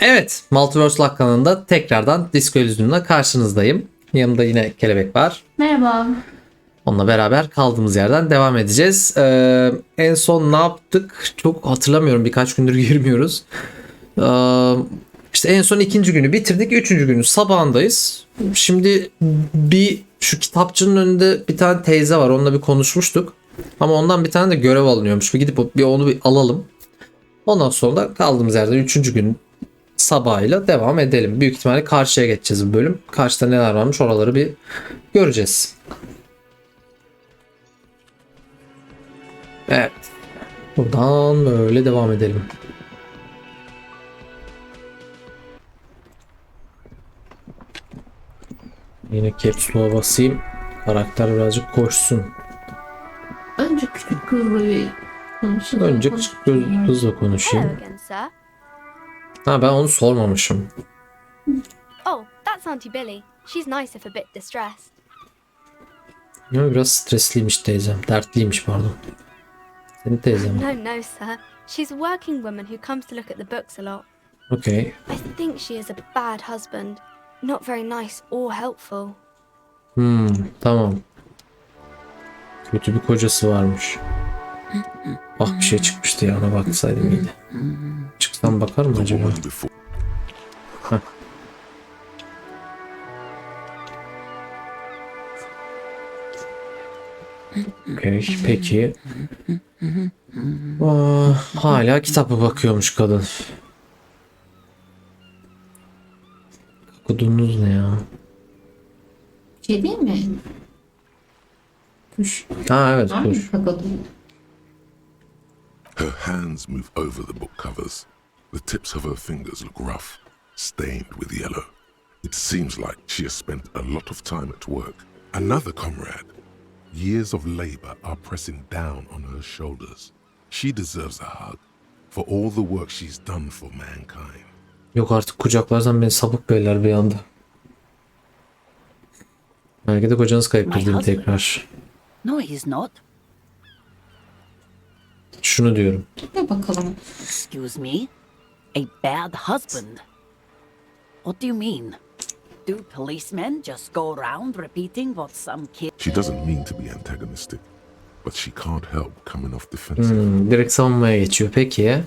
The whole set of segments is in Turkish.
Evet, Multiverse Lock kanalında tekrardan Disco Elysium'la karşınızdayım. Yanımda yine Kelebek var. Merhaba. Onunla beraber kaldığımız yerden devam edeceğiz. En son ne yaptık? Çok hatırlamıyorum. Birkaç gündür girmiyoruz. İşte en son ikinci günü bitirdik. Üçüncü günün sabahındayız. Şimdi şu kitapçının önünde bir tane teyze var. Onunla bir konuşmuştuk. Ama ondan bir tane de görev alınıyormuş. Bir gidip onu bir alalım. Ondan sonra da kaldığımız yerden üçüncü gün sabahıyla devam edelim. Büyük ihtimalle karşıya geçeceğiz bu bölüm. Karşıda neler varmış oraları bir göreceğiz. Evet. Buradan böyle devam edelim. Yine caps lock'a basayım. Karakter birazcık koşsun. Önce küçük kızla bir konuşalım. Önce küçük kızla konuşayım. Hello again, sir. Ha, ben onu sormamışım. Oh, that's Auntie Billy. She's nice if a bit distressed. Ya, biraz stresliymiş teyzem. Dertliymiş pardon. Senin teyzem. No, sir. She's a working woman who comes to look at the books a lot. Okay. I think she is a bad husband. Not very nice or helpful. Tamam. Kötü bir kocası varmış. Bak bir şey çıkmıştı ya, ona baksaydım iyiydi. Çıksam bakar mı acaba? Heh. Okay, peki. Hala kitaba bakıyormuş kadın. Okudunuz ne ya? Şey değil mi? Kuş. Ha evet, Var mı kuş. kakadu? Her hands move over the book covers. The tips of her fingers look rough, stained with yellow. It seems like she has spent a lot of time at work. Another comrade. Years of labor are pressing down on her shoulders. She deserves a hug for all the work she's done for mankind. Yok artık, kucaklarsan beni sapık beyler bir anda. Belki de kocanız kayıptır tekrar. No, he's not. Şunu diyorum. Ne bakalım. Excuse me? A bad husband? What do you mean? Do policemen just go around repeating what some kid... She doesn't mean to be antagonistic, but she can't help coming off defensive. Direkt savunmaya geçiyor. Peki.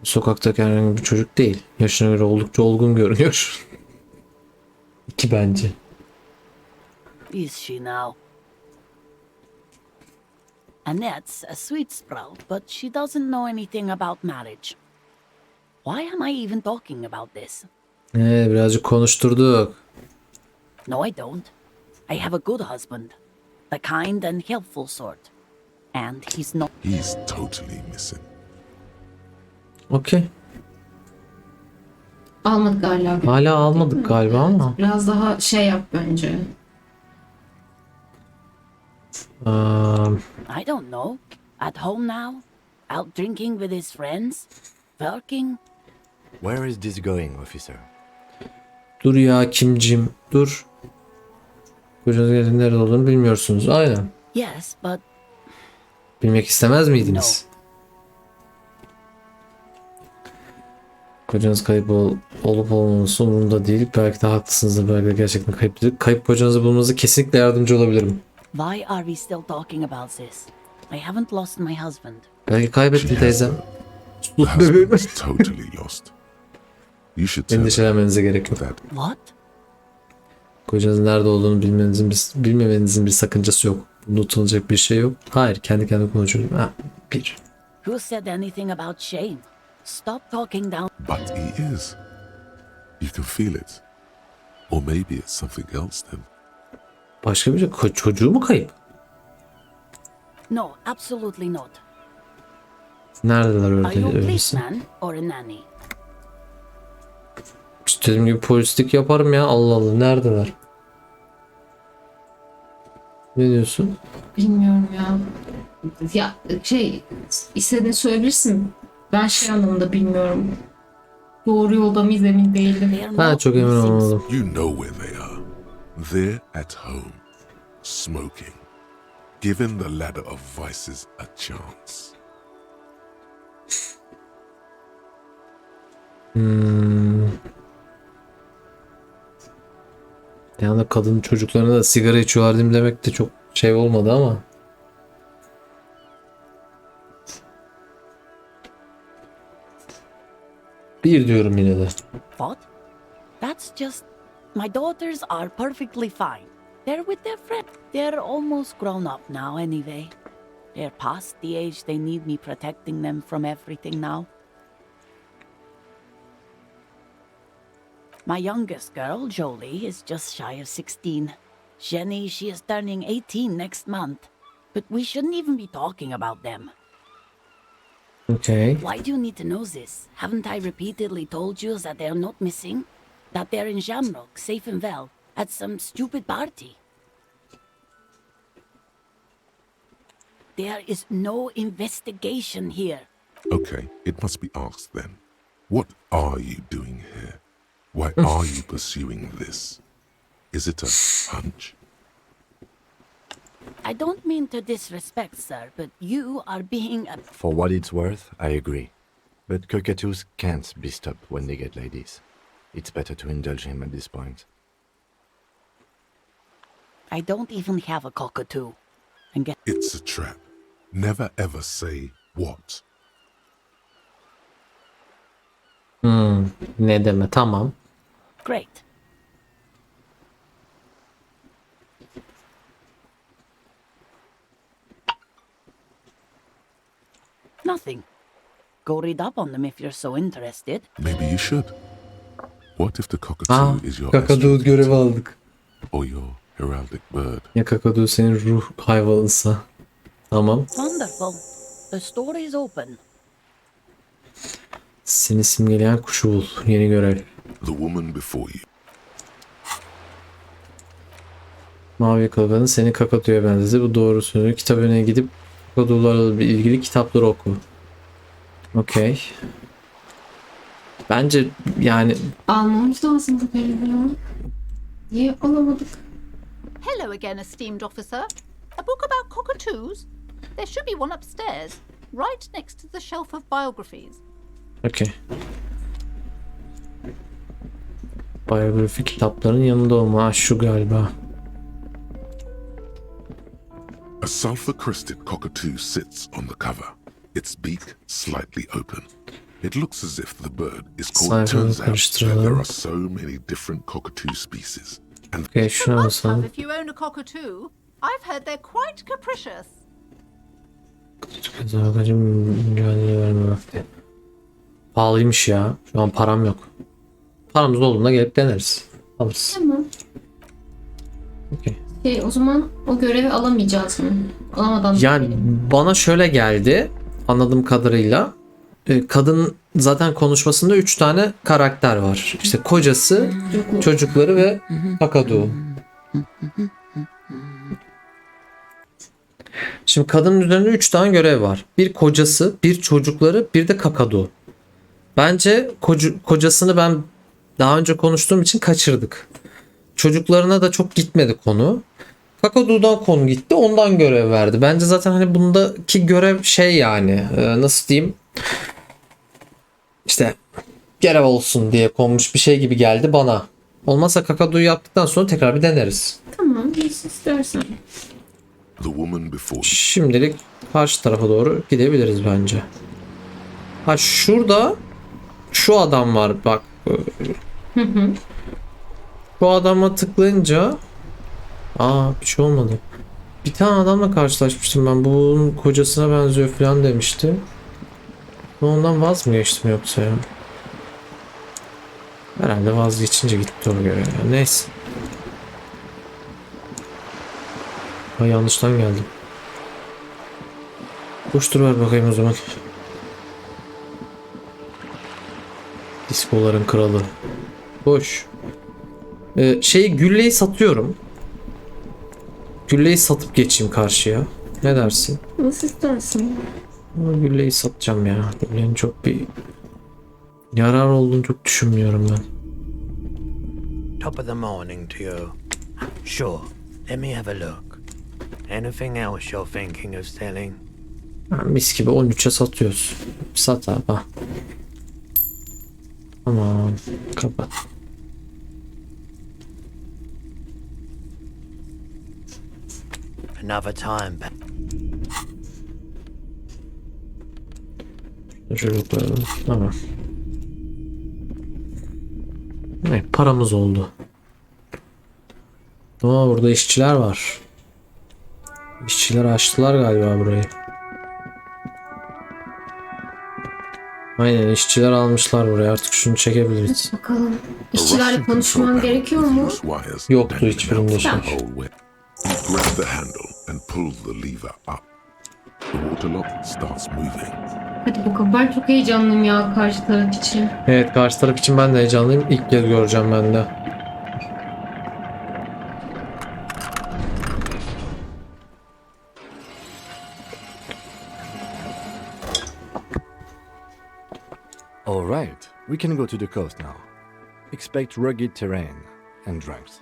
Sokaktaki herhangi bir çocuk değil. Yaşına göre oldukça olgun görünüyor. Ki bence. Is she now? Annette's a sweet sprout, but she doesn't know anything about marriage. Why am I even talking about this? Birazcık konuşturduk. No, I don't. I have a good husband. The kind and helpful sort. And he's not... He's totally missing. Okey. Almadık galiba. Hala almadık galiba ama. Biraz daha şey yap bence. I don't know. At home now? Out drinking with his friends? Working? Where is this going, officer? Dur ya Kimcim, dur. Kocanızın nerede olduğunu bilmiyorsunuz. Aynen. Yes, but Bilmek istemez miydiniz? Kocanız kayıp olup olmaması umurumda değil. Belki de haklısınızdır. Belki de gerçekten kayıptır. Kayıp kocanızı bulmanıza kesinlikle yardımcı olabilirim. why are we still talking about this? I haven't lost my husband. Belki kaybettim teyzem. The husband is totally lost. You should tell her Endişelenmenize gerek yok. that. What? Kocanızın nerede olduğunu bilmemenizin bir sakıncası yok. Bunda utanılacak bir şey yok. Hayır, kendi kendime konuşuyorum. Bir. Who said anything about shame? Stop talking down. But he is. You can feel it. Or maybe it's something else then. Başka bir şey. Çocuğu mu kayıp? No, absolutely not. Neredeler Are you a öyleyse? policeman or a nanny? İstediğim gibi polislik yaparım ya. Allah Allah. Neredeler? Ne diyorsun? Bilmiyorum ya. Ya şey istediğini söyleyebilirsin. Ben şey anlamında bilmiyorum. Doğru yolda mıyız emin değilim. They are Ben not çok emin missing olamadım. You know where they are. They're at home, smoking, giving the ladder of vices a chance. Yani kadın çocuklarına da sigara içiyorlar değil mi demek de çok şey olmadı ama. Bir diyorum yine de. What? That's just... My daughters are perfectly fine. They're with their friend. They're almost grown up now anyway. They're past the age they need me protecting them from everything now. My youngest girl, Jolie, is just shy of 16. Jenny, she is turning 18 next month. But we shouldn't even be talking about them. Okay. Why do you need to know this? Haven't I repeatedly told you that they're not missing? That they're in Shamrock, safe and well, at some stupid party? There is no investigation here. Okay, it must be asked then. What are you doing here? Why are you pursuing this? Is it a hunch? I don't mean to disrespect, sir, but you are being a... For what it's worth, I agree. But cockatoos can't be stopped when they get ladies. It's better to indulge him at this point. I don't even have a cockatoo. And get... It's a trap. Never ever say what. Ne deme, tamam. Great. Nothing. Go read up on them if you're so interested. Maybe you should. What if the cockatoo is your Kakadu astrology görevi aldık. or your heraldic bird? Ya kakadu senin ruh hayvanıysa. Tamam. Wonderful. The story is open. Seni simgeleyen kuşu bul. Yeni görev. The woman before you. Mavi yakalı seni kakaduya benzedi. Bu doğru söylüyor. Kitap önüne gidip kakadularla ilgili kitapları oku. Okey. Bence yani Almamız lazım bu bölümü ya. Niye alamadık? Hello again, esteemed officer. A book about cockatoos? There should be one upstairs, right next to the shelf of biographies. okey. Biyografi kitapların yanında olma. Ha, şu galiba. A sulfur-crested cockatoo sits on the cover, its beak slightly open. It looks as if the bird is called. Sayfaları Turns out that karıştıralım. there are so many different cockatoo species, and Okey, You şuna must have basalım. if you own a cockatoo. I've heard they're quite capricious. Kazakacı mücadele verme vakti. Pahalıymış ya. Şu an param yok. Paramız olduğunda gelip deneriz. Alırız. Tamam. Okey. O zaman o görevi alamayacağız mı? Alamadan Yani bana şöyle geldi anladığım kadarıyla. Kadın zaten konuşmasında 3 tane karakter var. İşte kocası, çocukları ve kakadu. Şimdi kadının üzerinde 3 tane görev var. Bir kocası, bir çocukları, bir de kakadu. Bence kocasını ben daha önce konuştuğum için kaçırdık. Çocuklarına da çok gitmedi konu. Kakadu'dan konu gitti. Ondan görev verdi. Bence zaten hani bundaki görev şey yani nasıl diyeyim, İşte görev olsun diye konmuş bir şey gibi geldi bana. Olmazsa Kakadu'yu yaptıktan sonra tekrar bir deneriz. Tamam, nasıl istersen. the woman before you. Şimdilik karşı tarafa doğru gidebiliriz bence. Ha şurada şu adam var bak. Şu adama tıklayınca bir şey olmadı. Bir tane adamla karşılaşmıştım ben. Bunun kocasına benziyor falan demişti. Ondan vaz mı geçtim yoksa ya? Herhalde vazgeçince gitti o göre. Neyse. Yanlıştan geldim. Koştur ver bakayım o zaman. Diskoların kralı. Boş. Gülleyi satıyorum. Gülleyi satıp geçeyim karşıya. Ne dersin? Nasıl istersen. Ama gülleyi satacağım ya. Güllenin çok bir yarar olduğunu çok düşünmüyorum ben. Top of the morning to you. Sure, let me have a look. Anything else you're thinking of selling? Mis gibi 13'e satıyoruz. Sat abi. Tamam. Kapat. Another time. Çocuklar. Tamam. Evet, paramız oldu. Aa, burada işçiler var. İşçiler açtılar galiba burayı. Aynen, işçiler almışlar buraya. Artık şunu çekebiliriz. Bakalım. İşçilerle konuşmam gerekiyor mu? Yoktu hiçbirinde şey. You grab the handle and pull the lever up. The water lock starts moving. Hadi bakalım. Ben çok heyecanlıyım ya karşı taraf için. Evet, karşı taraf için ben de heyecanlıyım. İlk kez göreceğim ben de. All right, we can go to the coast now. Expect rugged terrain and drunks.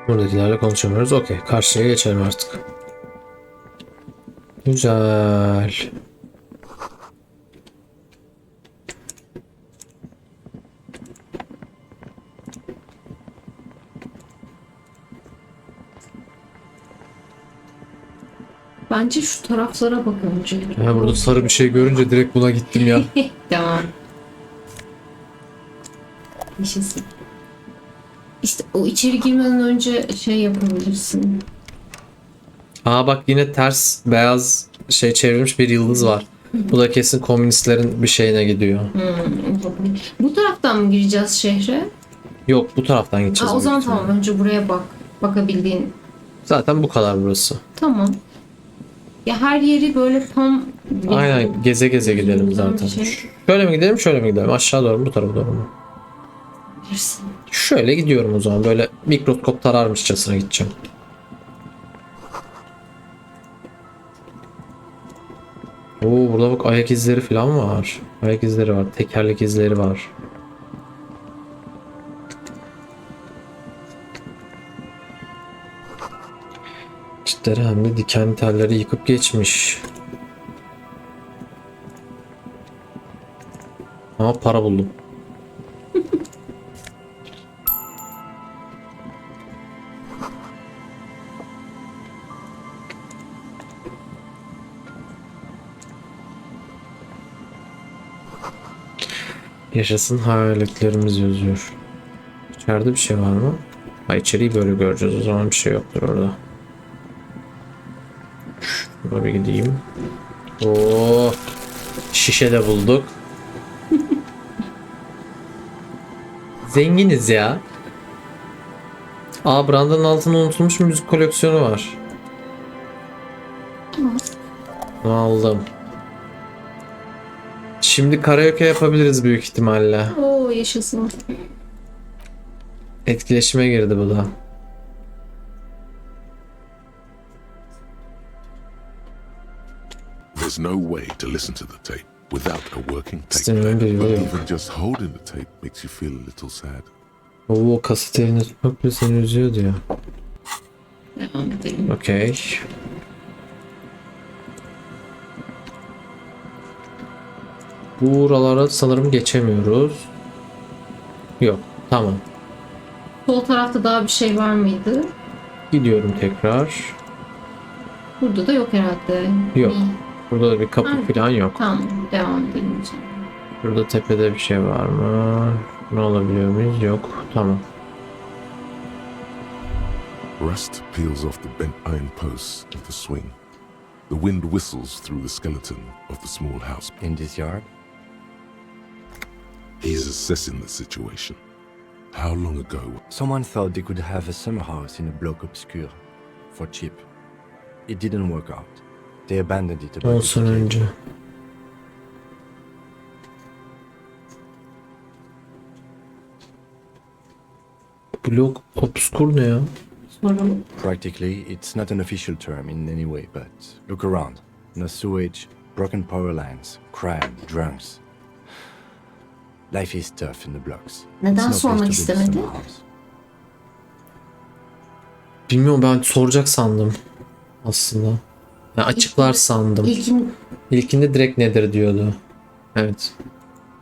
Buradakilerle konuşamıyoruz. Okey. Karşıya geçelim artık. Güzel. Bence şu taraflara bak önce. Ya burada sarı bir şey görünce direkt buna gittim ya. Tamam. Yaşasın. İşte o içeri girmeden önce şey yapabilirsin. Aa bak, yine ters beyaz şey çevrilmiş bir yıldız var. Bu da kesin komünistlerin bir şeyine gidiyor. Bu taraftan mı gireceğiz şehre? Yok, bu taraftan gideceğiz. O zaman büyük ihtimalle. tamam, önce buraya bak. Bakabildiğin. Zaten bu kadar burası. Tamam. Ya her yeri böyle tam... Aynen, geze geze gidelim zaten. Şöyle mi gidelim, şöyle mi gidelim? Aşağı doğru mu, bu tarafa doğru mu? Bilirsin. Şöyle gidiyorum o zaman. Böyle mikroskop tararmışçasına gideceğim. Oo, burada bak ayak izleri falan var. Ayak izleri var. Tekerlek izleri var. Çitleri hem de dikenli telleri yıkıp geçmiş. Ama para buldum. Yaşasın hayaletlerimiz yazıyor. İçeride bir şey var mı? Ha, içeriği böyle göreceğiz. O zaman bir şey yoktur orada. Şuraya bir gideyim. Oo, şişe de bulduk. Zenginiz ya. Aa, Branda'nın altında unutulmuş müzik koleksiyonu var. Aldım. Şimdi karaoke yapabiliriz büyük ihtimalle. Oo, yaşasın. Etkileşime girdi bu da. There's no way to listen to the tape without a working tape İstemiyorum, player. bir But yolu yok. even just holding the tape makes you feel a little sad. Oo, kaseti elinde tutmak bile seni üzüyor diyor. Devam edelim. Okey. Buralara sanırım geçemiyoruz. Yok. Tamam. Sol tarafta daha bir şey var mıydı? Gidiyorum tekrar. Burada da yok herhalde. Yok. İyi. Burada da bir kapı Aynen. falan yok. Tamam, devam edelim. Burada tepede bir şey var mı? Ne alabiliyor muyuz? Yok. Tamam. Rust peels off the bent iron posts of the swing. The wind whistles through the skeleton of the small house. In this yard? He's assessing the situation. How long ago? Someone thought they could have a summer house in a block obscure for cheap. It didn't work out. They abandoned it about 10 a sene decade önce. ago. Blok obskur ne ya? Soralım. Practically, it's not an official term in any way, but look around. No sewage, broken power lines, crime, drunks. Life is tough in the blocks. Neden It's no place sormak to build a istemedi? summer house. Bilmiyorum, ben soracak sandım aslında. Yani açıklar sandım. İlkin İlkinde direkt nedir diyordu. Evet.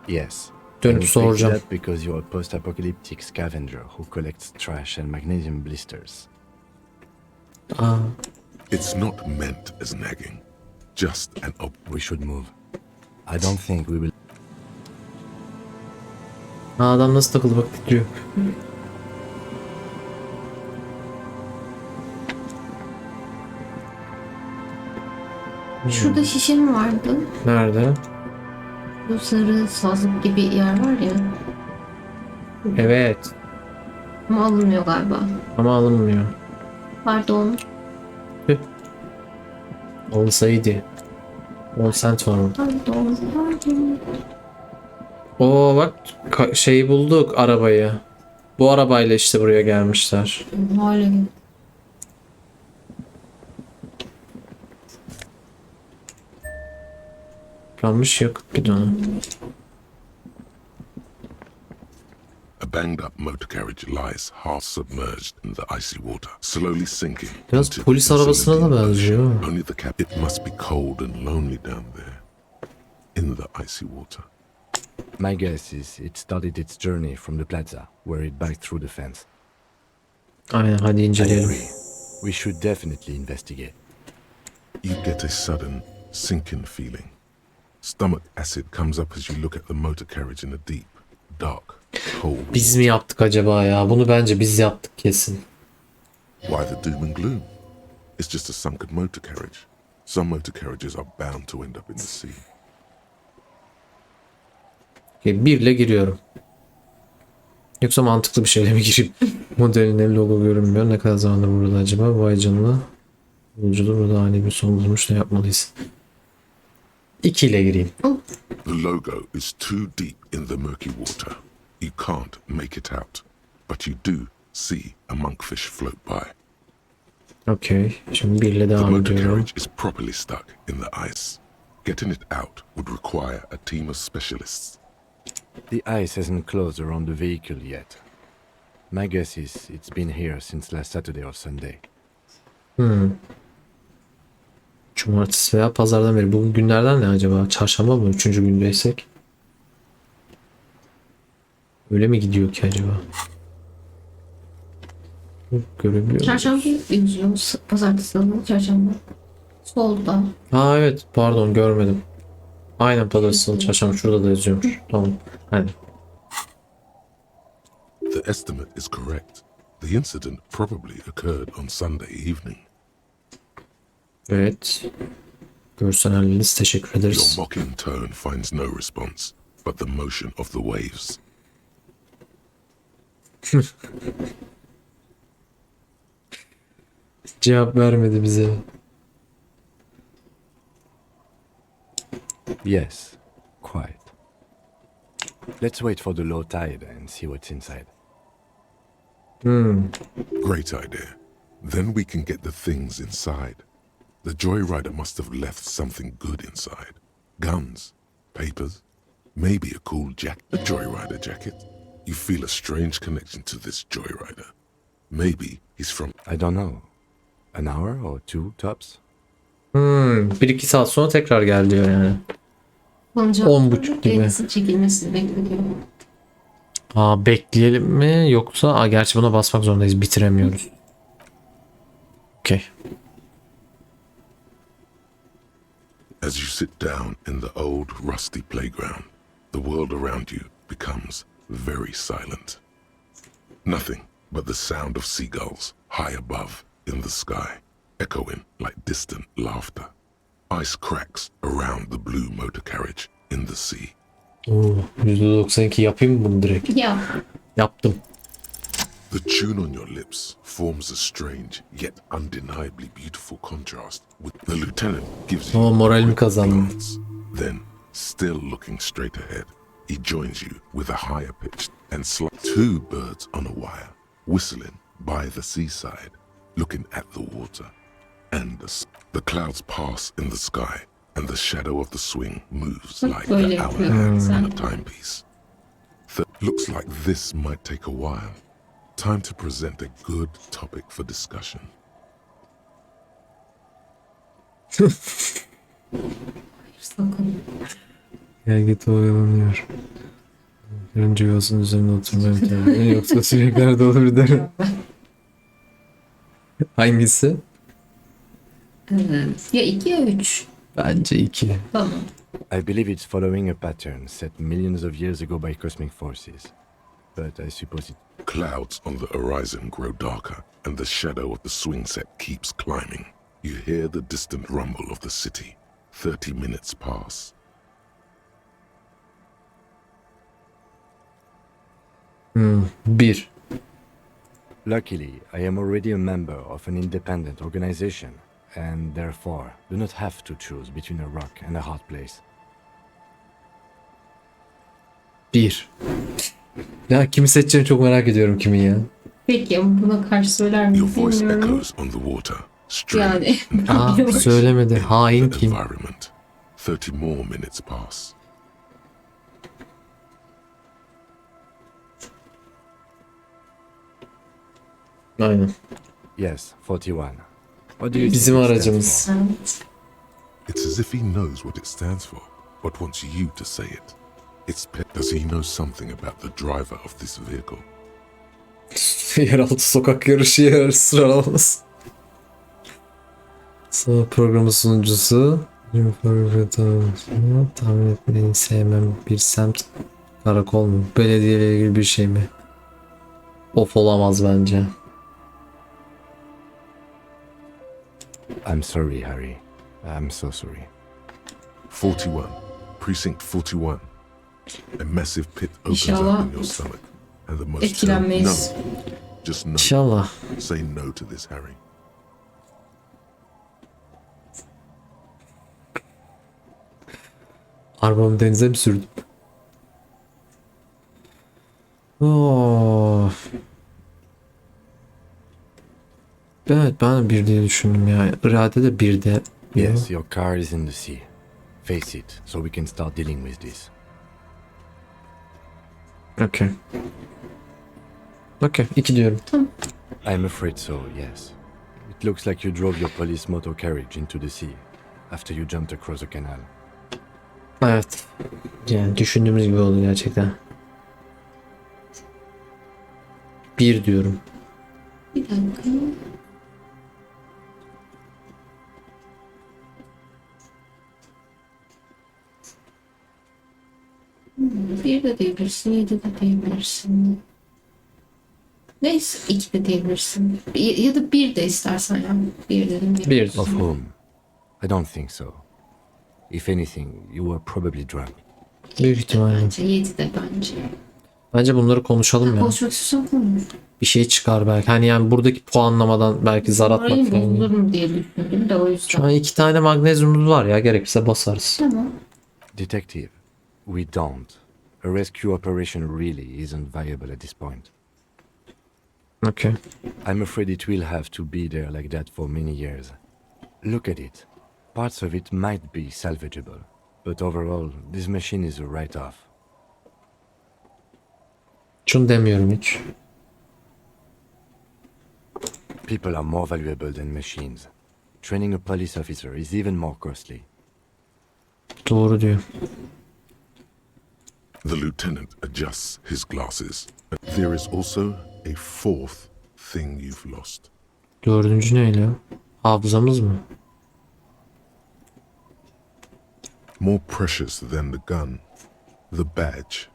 Yes. Dönüp And you picked it soracağım. up because you're a post-apocalyptic scavenger who collects trash and magnesium blisters. Aa, It's not meant as nagging, just an We should move. I don't think we will. adam nasıl takıldı bak titriyor. Şurada şişe mi vardı? Nerede? Bu sarı sazlık gibi yer var ya. Evet. Ama alınmıyor galiba. Ama alınmıyor. Pardon. Olsaydı. 10 cent var orada. Pardon. Pardon. Oo bak şeyi bulduk, arabayı. Bu arabayla işte buraya gelmişler. Hala. Kalmış yakıt bidonu. A banged up motor carriage lies half submerged in the icy water, slowly sinking. Biraz into polis the arabasına da salinity benziyor. ocean. Only the cap. It must be cold and lonely down there, in the icy water. My guess is it started its journey from the plaza, where it backed through the fence. Aynen hadi I inceleyelim. agree. We should definitely investigate. You get a sudden sinking feeling. Stomach acid comes up as you look at the motor carriage in a deep, dark, cold. Biz mi yaptık acaba ya? Bunu bence biz yaptık kesin. Why the doom and gloom? It's just a sunken motor carriage. Some motor carriages are bound to end up in the sea. Okay, 1 ile giriyorum. Yoksa mantıklı bir şeyle mi gireyim? Modelin logo görünmüyor. Ne kadar zamandır burada acaba? Vay canına. Yolculuğu burada ani bir son bulmuş. Ne yapmalıyız? 2 ile gireyim. The logo is too deep in the murky water. You can't make it out, but you do see a monkfish float by. Okey. Şimdi 1 ile The devam motor ediyorum. carriage is properly stuck in the ice. Getting it out would require a team of specialists. The ice hasn't closed around the vehicle yet. My guess is it's been here since last Saturday or Sunday. Cumartesi veya pazardan beri. Bugün günlerden ne acaba? Çarşamba mı? 3. gündeysek. Öyle mi gidiyor ki acaba? Görebiliyor muyum? Çarşamba yazıyor. Pazartesi salı, çarşamba. Solda. Aa evet pardon görmedim. Aynen pazartesi salı çarşamba şurada da yazıyormuş. Tamam. Hadi. The estimate is correct. The incident probably occurred on Sunday evening. Evet. Görselleriniz teşekkür Your ederiz. mocking tone finds no response, but the motion of the waves. Cevap vermedi bize. Yes, quite. Let's wait for the low tide and see what's inside. Great idea. Then we can get the things inside. The joyrider must have left something good inside. Guns, papers, maybe a cool jacket. A joyrider jacket. You feel a strange connection to this joyrider. Maybe he's from... I don't know. An hour or two tops? 1-2 saat sonra tekrar gel diyor yani. 10.30 gibi. Denizin çekilmesini bekliyorum. Aa bekleyelim mi yoksa gerçi buna basmak zorundayız bitiremiyoruz. Okey. As you sit down in the old rusty playground, the world around you becomes very silent. Nothing but the sound of seagulls high above in the sky, echoing like distant laughter. Ice cracks around the blue motor carriage in the sea. Oo, %92 yapayım mı bunu direkt? Ya. Yaptım. The tune on your lips forms a strange yet undeniably beautiful contrast. With the lieutenant gives you Ama moralimi a quick kazandım. glance. Then, still looking straight ahead, he joins you with a higher pitched and slight two birds on a wire, whistling by the seaside, looking at the water. And the clouds pass in the sky, and the shadow of the swing moves Bak like böyle the yapıyor hourglass sen. on a timepiece. Looks like this might take a while. Time to present a good topic for discussion. Sakın. Gel git oyalanıyor. Görünce yolsun üzerine oturmaya mı yoksa sürekli nerede olur derim. Hangisi? Ya 2 ya 3. Bence 2. Tamam. I believe it's following a pattern set millions of years ago by cosmic forces. But I suppose it... Clouds on the horizon grow darker, and the shadow of the swing set keeps climbing. You hear the distant rumble of the city. 30 minutes pass. Bir. Luckily, I am already a member of an independent organization, and therefore do not have to choose between a rock and a hard place. 1. Ya kimi seçeceğimi çok merak ediyorum kimin ya. Peki ama buna karşı söyler Your miyim voice bilmiyorum. echoes on the water. Strange Yani Aa, söylemedi. Hain the kim? environment. 30 more minutes pass. Aynen. Yes, 41. What do you Bizim think it stands aracımız. for? evet. It's as if he knows what it stands for, but wants you to say it. Does he know something about the driver of this vehicle? Yeraltı sokak yarışı yer sıralaması. Sonra programın sunucusu. Tahmin etmeyi sevmem. Bir semt karakol mu? Belediyeyle ilgili bir şey mi? Of olamaz bence. I'm sorry, Harry. I'm so sorry. 41. Precinct 41. A massive pit opens İnşallah up in your stomach. And the most etkilenmeyiz. no. Just no. İnşallah. Say no to this, Harry. Arabamı denize mi sürdüm? Of. Evet ben bir diye düşündüm ya. İrade de bir de. Yes, your car is in the sea. Face it, so we can start dealing with this. Okay. Okay, 2 diyorum. I'm afraid so, yes. It looks like you drove your police motor carriage into the sea after you jumped across the canal. Evet. Yani düşündüğümüz gibi oldu gerçekten. 1 diyorum. Bir dakika. Bir de diyebilirsin, 7 de diyebilirsin. Neyse 2 de diyebilirsin. Ya da 1 de istersen ya. 1 dedim. 1. Of whom? I don't think so. If anything, you were probably drunk. Büyük ihtimalle. Bence 7 de bence. Bence bunları konuşalım ya. Konuşmak istiyorsan konuş. Bir şey çıkar belki. Hani yani buradaki puanlamadan belki zar atmak Moralin falan. bozulur mu diye düşündüm de o yüzden. Şu an 2 tane magnezyumumuz var ya. Gerekirse basarız. Tamam. Detective, we don't. A rescue operation really isn't viable at this point. Okay. I'm afraid it will have to be there like that for many years. Look at it. Parts of it might be salvageable, but overall, this machine is a write-off. Şunu demiyorum hiç. People are more valuable than machines. Training a police officer is even more costly. Doğru diyor. The lieutenant adjusts his glasses. There is also a fourth thing you've lost. 4. neyle ya? Hafızamız mı? More precious than the gun, the badge,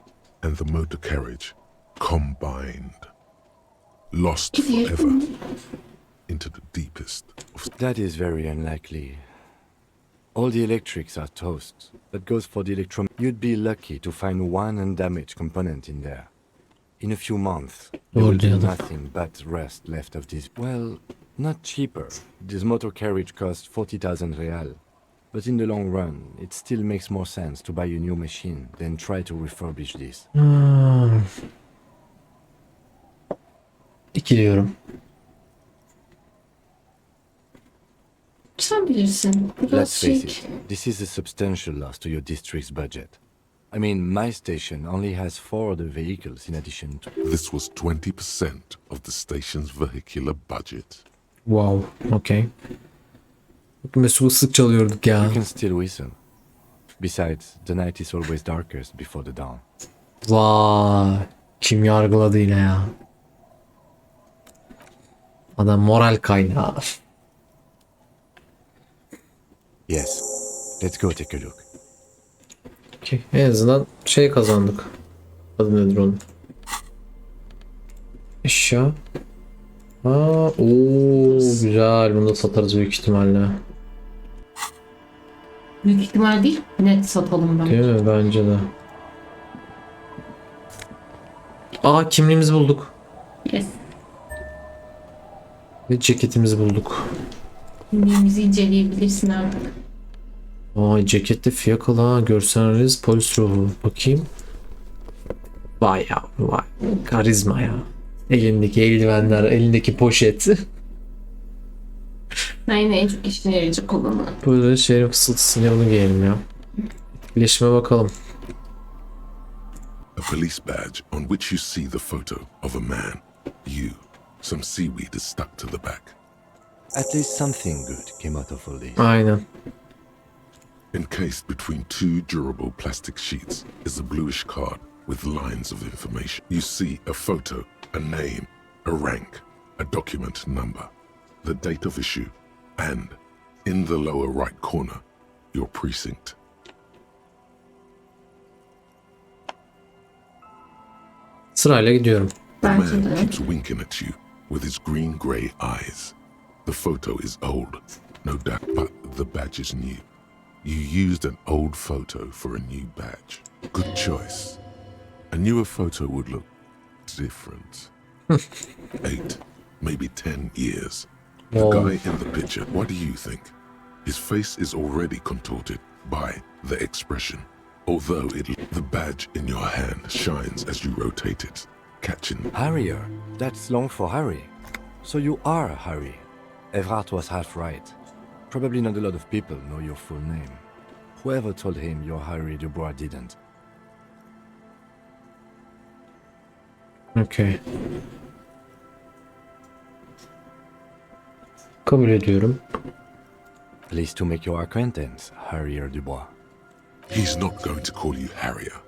and the motor carriage combined. Lost forever into the deepest of... That is very unlikely. All the electrics are toast. That goes for the electron. You'd be lucky to find one undamaged component in there. In a few months, there will be nothing but rust left of this. Well, not cheaper. This motor carriage costs 40,000 real. But in the long run, it still makes more sense to buy a new machine than try to refurbish this. 2 diyorum. Sen bilirsin. Biraz Let's face it, this is a substantial loss to your district's budget. I mean, my station only has 4 other vehicles in addition to... This was 20% of the station's vehicular budget. Wow. Okay. Mesut'u sık çalıyorduk ya. You can still whistle. Besides, the night is always darkest before the dawn. Vay. Kim yargıladı yine ya. Adam moral kaynağı. Yes. Let's go take a look. Okay. En azından şey kazandık. Adı nedir onun? Eşya. Güzel. Bunu da satarız büyük ihtimalle. Büyük ihtimal değil. Net satalım bence. Değil mi? Bence de. Kimliğimizi bulduk. Yes. Ve ceketimizi bulduk. Kimliğimizi inceleyebilirsin artık. Cekette fiyakalı ha. Görsel analiz, polis ruhu. Bakayım. Vay ya. Vay. Karizma ya. Elindeki eldivenler, elindeki poşet. Aynen en çok işine yarayacak olanı. Böyle şehrin fısıltısını onu giyelim ya. Etkileşime bakalım. A police badge on which you see the photo of a man. You. Some seaweed is stuck to the back. At least something good came out of all this. Aynen. Encased between two durable plastic sheets is a bluish card with lines of information. You see a photo, a name, a rank, a document number, the date of issue, and, in the lower right corner, your precinct. Sırayla gidiyorum. The Bence man de. keeps winking at you with his green-grey eyes. The photo is old, no doubt, but the badge is new. You used an old photo for a new badge. Good choice. A newer photo would look different. 8, maybe 10 years. The guy in the picture, what do you think? His face is already contorted by the expression. Although the badge in your hand shines as you rotate it, catching. Harrier. That's long for Harry. So you are Harry. Everard was half right. Probably not a lot of people know your full name. Whoever told him you're Harry Dubois didn't. Okay. Kabul ediyorum. Pleased to make your acquaintance, Harrier Dubois. He's not going to call you Harrier.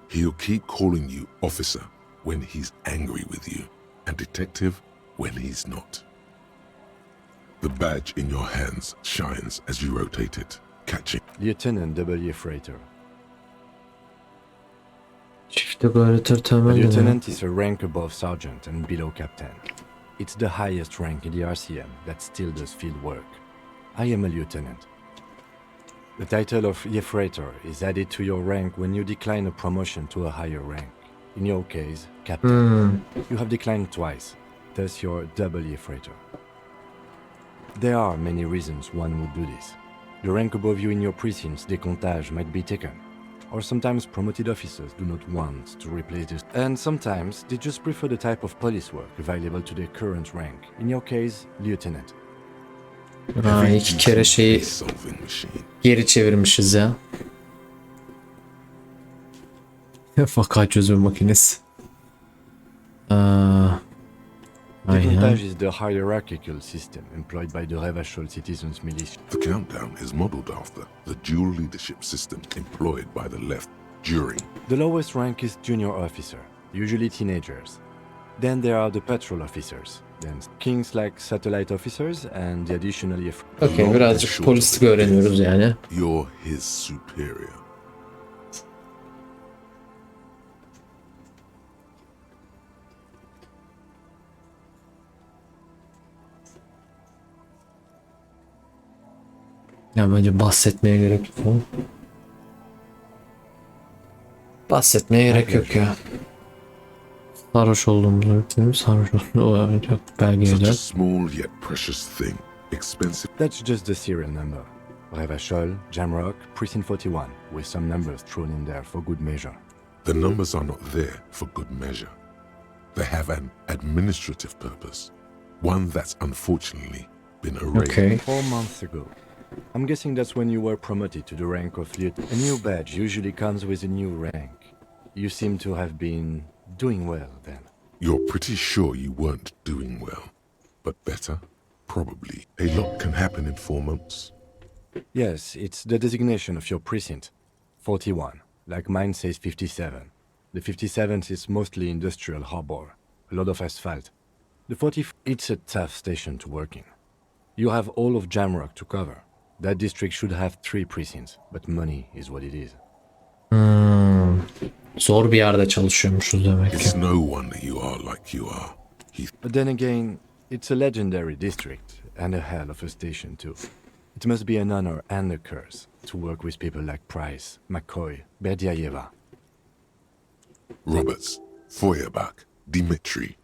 He'll keep calling you officer when he's angry with you, and detective when he's not. The badge in your hands shines as you rotate it, catching. Lieutenant W. Freighter. Çifte gayretler A temel. lieutenant is a rank above sergeant and below captain. It's the highest rank in the RCM that still does field work. I am a lieutenant. The title of Freighter is added to your rank when you decline a promotion to a higher rank. In your case, captain. You have declined twice, thus you're double Freighter. There are many reasons one would do this. The rank above you in your precinct's décomptage might be taken, or sometimes promoted officers do not want to replace this, and sometimes they just prefer the type of police work available to their current rank. In your case, lieutenant. İki kere şeyi Solving machine. geri çevirmişiz ya. Vaka çözüm makinesi. Décomptage is the hierarchical system employed by the Revachol Citizens Militia. The countdown is modeled after the dual leadership system employed by the left during. The lowest rank is junior officer, usually teenagers. Then there are the patrol officers, then kings like satellite officers and the additionally... Okay, birazcık polislik öğreniyoruz yani. You're his superior. Ya bence bahsetmeye gerek yok. Bahsetmeye gerek yok ya. Sarhoş olduğumuzu öğretmenim. Sarhoş olduğumuzu olacak Such a belgeler. small yet precious thing. Expensive. That's just the serial number. Revachol, Jamrock, Precinct 41, with some numbers thrown in there for good measure. The numbers are not there for good measure. They have an administrative purpose. One that's unfortunately been erased. Okay. 4 months ago. I'm guessing that's when you were promoted to the rank of lieutenant. A new badge usually comes with a new rank. You seem to have been doing well then. You're pretty sure you weren't doing well. But better? Probably. A lot can happen in 4 months. Yes, it's the designation of your precinct. 41. Like mine says 57. The 57th is mostly industrial harbor. A lot of asphalt. The 40, it's a tough station to work in. You have all of Jamrock to cover. That district should have 3 precincts, but money is what it is. Zor bir yerde çalışıyormuşuz demek It's ki. no wonder you are like you are. But then again, it's a legendary district, and a hell of a station too. It must be an honor and a curse to work with people like Price, McCoy, Berdiayeva. Roberts, Feuerbach, Dimitri.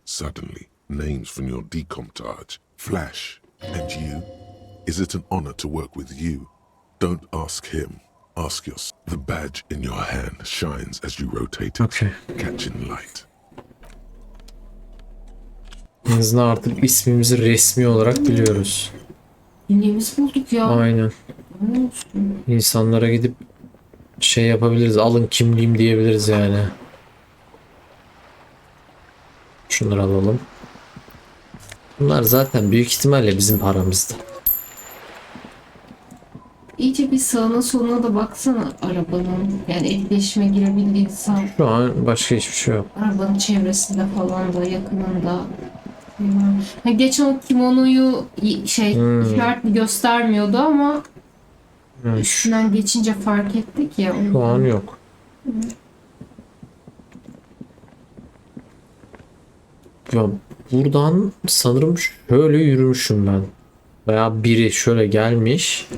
Suddenly, names from your decomptage flash. And you? Is it an honor to work with you? Don't ask him. Ask yourself. The badge in your hand shines as you rotate it, Okay. catching light. En azından artık ismimizi resmi olarak biliyoruz. Kimliğimizi bulduk ya. Aynen. Ne olsun? İnsanlara gidip şey yapabiliriz. Alın kimliğim diyebiliriz yani. Şunları alalım. Bunlar zaten büyük ihtimalle bizim paramızda. İyice bir sağına soluna da baksana arabanın. Yani etkileşime girebildiysen Şu an başka hiçbir şey yok. arabanın çevresinde falan da yakınında. Ha, geçen o kimonoyu işaretli göstermiyordu ama üstünden geçince fark ettik ya. Şu an yok. Ya buradan sanırım şöyle yürümüşüm ben. Veya biri şöyle gelmiş.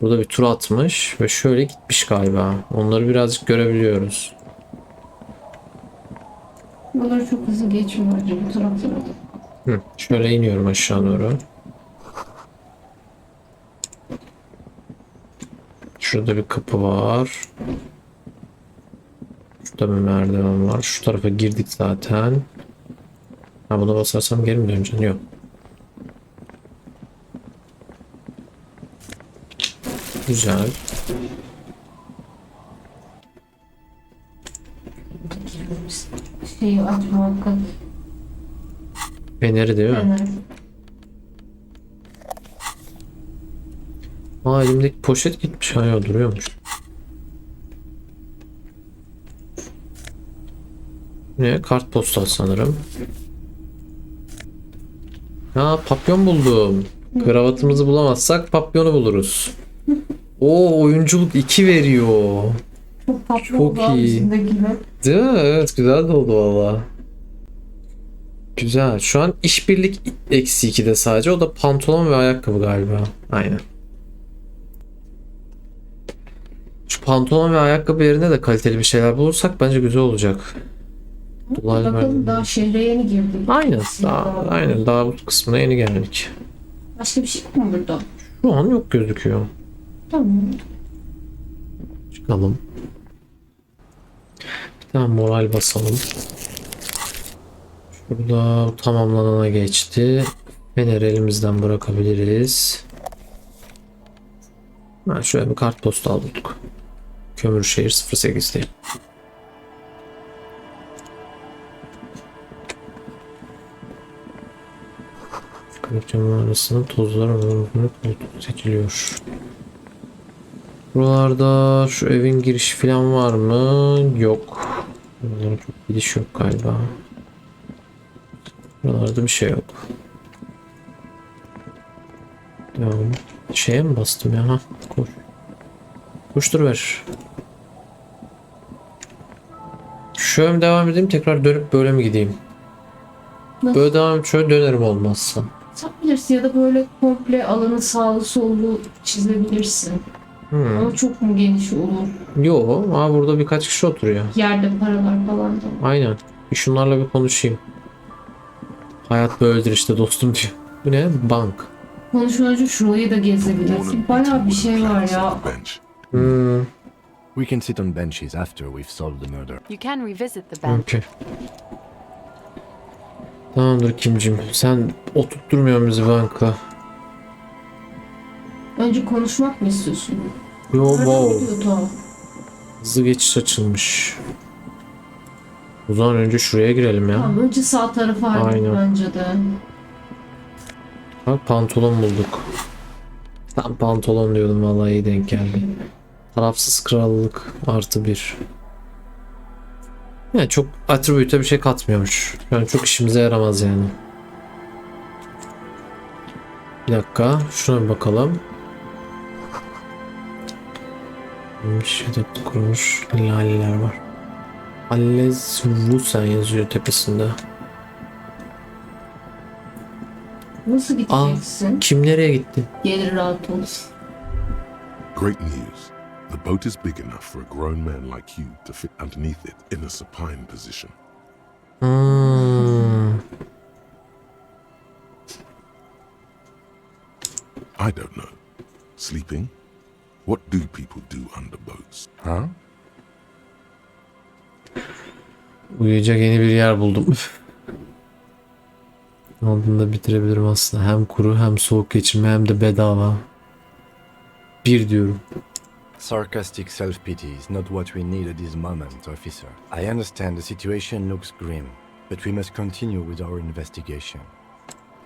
Burada bir tur atmış ve şöyle gitmiş galiba. Onları birazcık görebiliyoruz. Buraları çok hızlı geçmiyor bence bu taraflara da. Şöyle iniyorum aşağı doğru. Şurada bir kapı var. Şurada bir merdiven var. Şu tarafa girdik zaten. Ha, buna basarsam geri mi döneceğim? Yok. Güzel. Şeyi aç muhakkak. Feneri değil mi? Fener. Aa, elimdeki poşet gitmiş. Hala duruyormuş. Ne? Kartpostal sanırım. Ha, papyon buldum. Kravatımızı bulamazsak papyonu buluruz. O oyunculuk 2 veriyor. Çok tatlı Çok oldu abi iyi. üstündekiler. Değil mi? Evet, güzel de oldu valla. Güzel. Şu an işbirlik eksi 2'de sadece. O da pantolon ve ayakkabı galiba. Aynen. Şu pantolon ve ayakkabı yerine de kaliteli bir şeyler bulursak bence güzel olacak. Dolaylı Bakalım verdim. daha şehre yeni girdik. Aynen daha bu kısmına yeni geldik. Başka bir şey yok mu burada? Şu an yok gözüküyor. Tamam. Çıkalım. Bir tane moral basalım. Şurada tamamlanana geçti. Feneri elimizden bırakabiliriz. Ha, şöyle bir kartpostal bulduk. Kömürşehir 08'deyim. Cam arasında tozlar seçiliyor. Buralarda şu evin girişi falan var mı? Yok. Buralarda çok gidiş yok galiba. Buralarda bir şey yok. Devam. Şeye mi bastım ya? Ha, koş. Koşturuver. Şöyle mi devam edeyim, tekrar dönüp böyle mi gideyim? Nasıl? Böyle devam edip şöyle dönerim olmazsa. Yapabilirsin ya da böyle komple alanı sağlı sollu çizebilirsin. Ama çok mu geniş olur? Yo, ama burada birkaç kişi oturuyor. Yerde paralar falan da. Aynen. Bir şunlarla bir konuşayım. Hayat böyledir işte dostum diyor. Bu ne? Bank. Konuşmadan önce şurayı da gezebilirsin. Bayağı bir şey var ya. Bench. We can sit on benches after we've solved the murder. You can revisit the bench. Okay. Tamamdır Kimcim. Sen oturtturmuyorsun bizi bankla. Önce konuşmak mı istiyorsun? Yo, wow. Oluyor, tamam. Hızlı geçiş açılmış. O zaman önce şuraya girelim ya. Tamam, önce sağ tarafa hareket Aynen. bence de. Bak, pantolon bulduk. Tam pantolon diyordum, vallahi iyi denk geldi. Tarafsız krallık +1. Yani çok attribüte bir şey katmıyormuş. Yani çok işimize yaramaz yani. Bir dakika, şuna bir bakalım. Bir şey de kurmuş. Laleler var. Elysium yazıyor tepesinde. Nasıl gideceksin? Kim nereye gitti? Gelir rahat ol. Great news. The boat is big enough for a grown man like you to fit underneath it in a supine position. I don't know. Sleeping? What do people do under boats? Huh? Uyuyacak yeni bir yer buldum. Aldığında bitirebilirim aslında. Hem kuru hem soğuk geçirme hem de bedava. 1 diyorum. Sarcastic self-pity is not what we need at this moment, officer. I understand the situation looks grim, but we must continue with our investigation.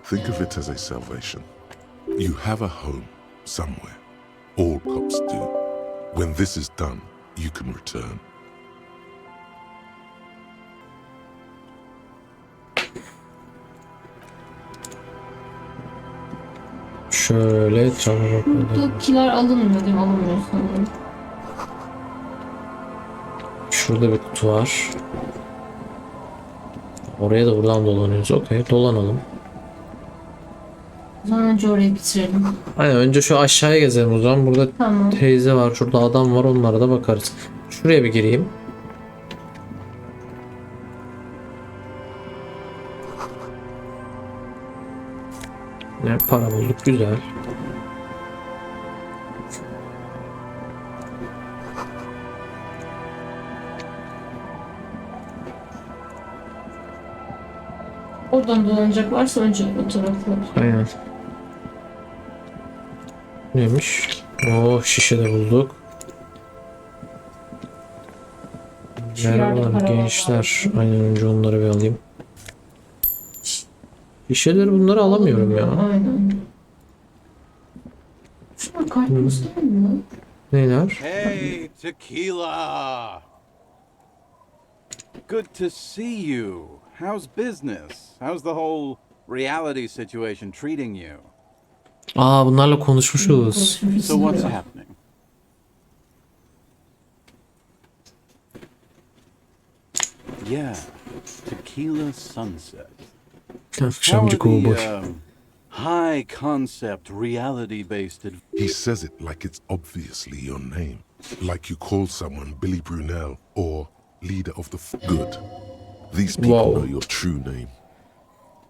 Think of it as a salvation. You have a home somewhere. All cops do. When this is done, you can return. Şöyle çabuk. Buradakiler alınmıyor değil mi? Alınmıyor sanırım. Şurada bir kutu var. Oraya da buradan dolanıyoruz. Okey, dolanalım. O zaman önce orayı bitirelim. Aynen, önce şu aşağıya gezelim o zaman. Burada Tamam. teyze var, şurada adam var, onlara da bakarız. Şuraya bir gireyim. Ne para bulduk, güzel. Oradan dolanacak varsa önce o tarafı. Aynen. Neymiş? Oh, şişe de bulduk. Merhabalar gençler. Aynen, önce onları bir alayım. Şişeleri bunları alamıyorum ya. Aynen. Şuna kartımız değil mi? Neler? Hey, tequila! Good to see you. How's business? How's the whole reality situation treating you? Aa, bunlarla konuşmuşuz. So what's happening? Yeah, tequila sunset. How Akşamcı are kovboy. the high concept reality based He says it like it's obviously your name. Like you call someone Billy Brunel or leader of the good. These people Wow. know your true name.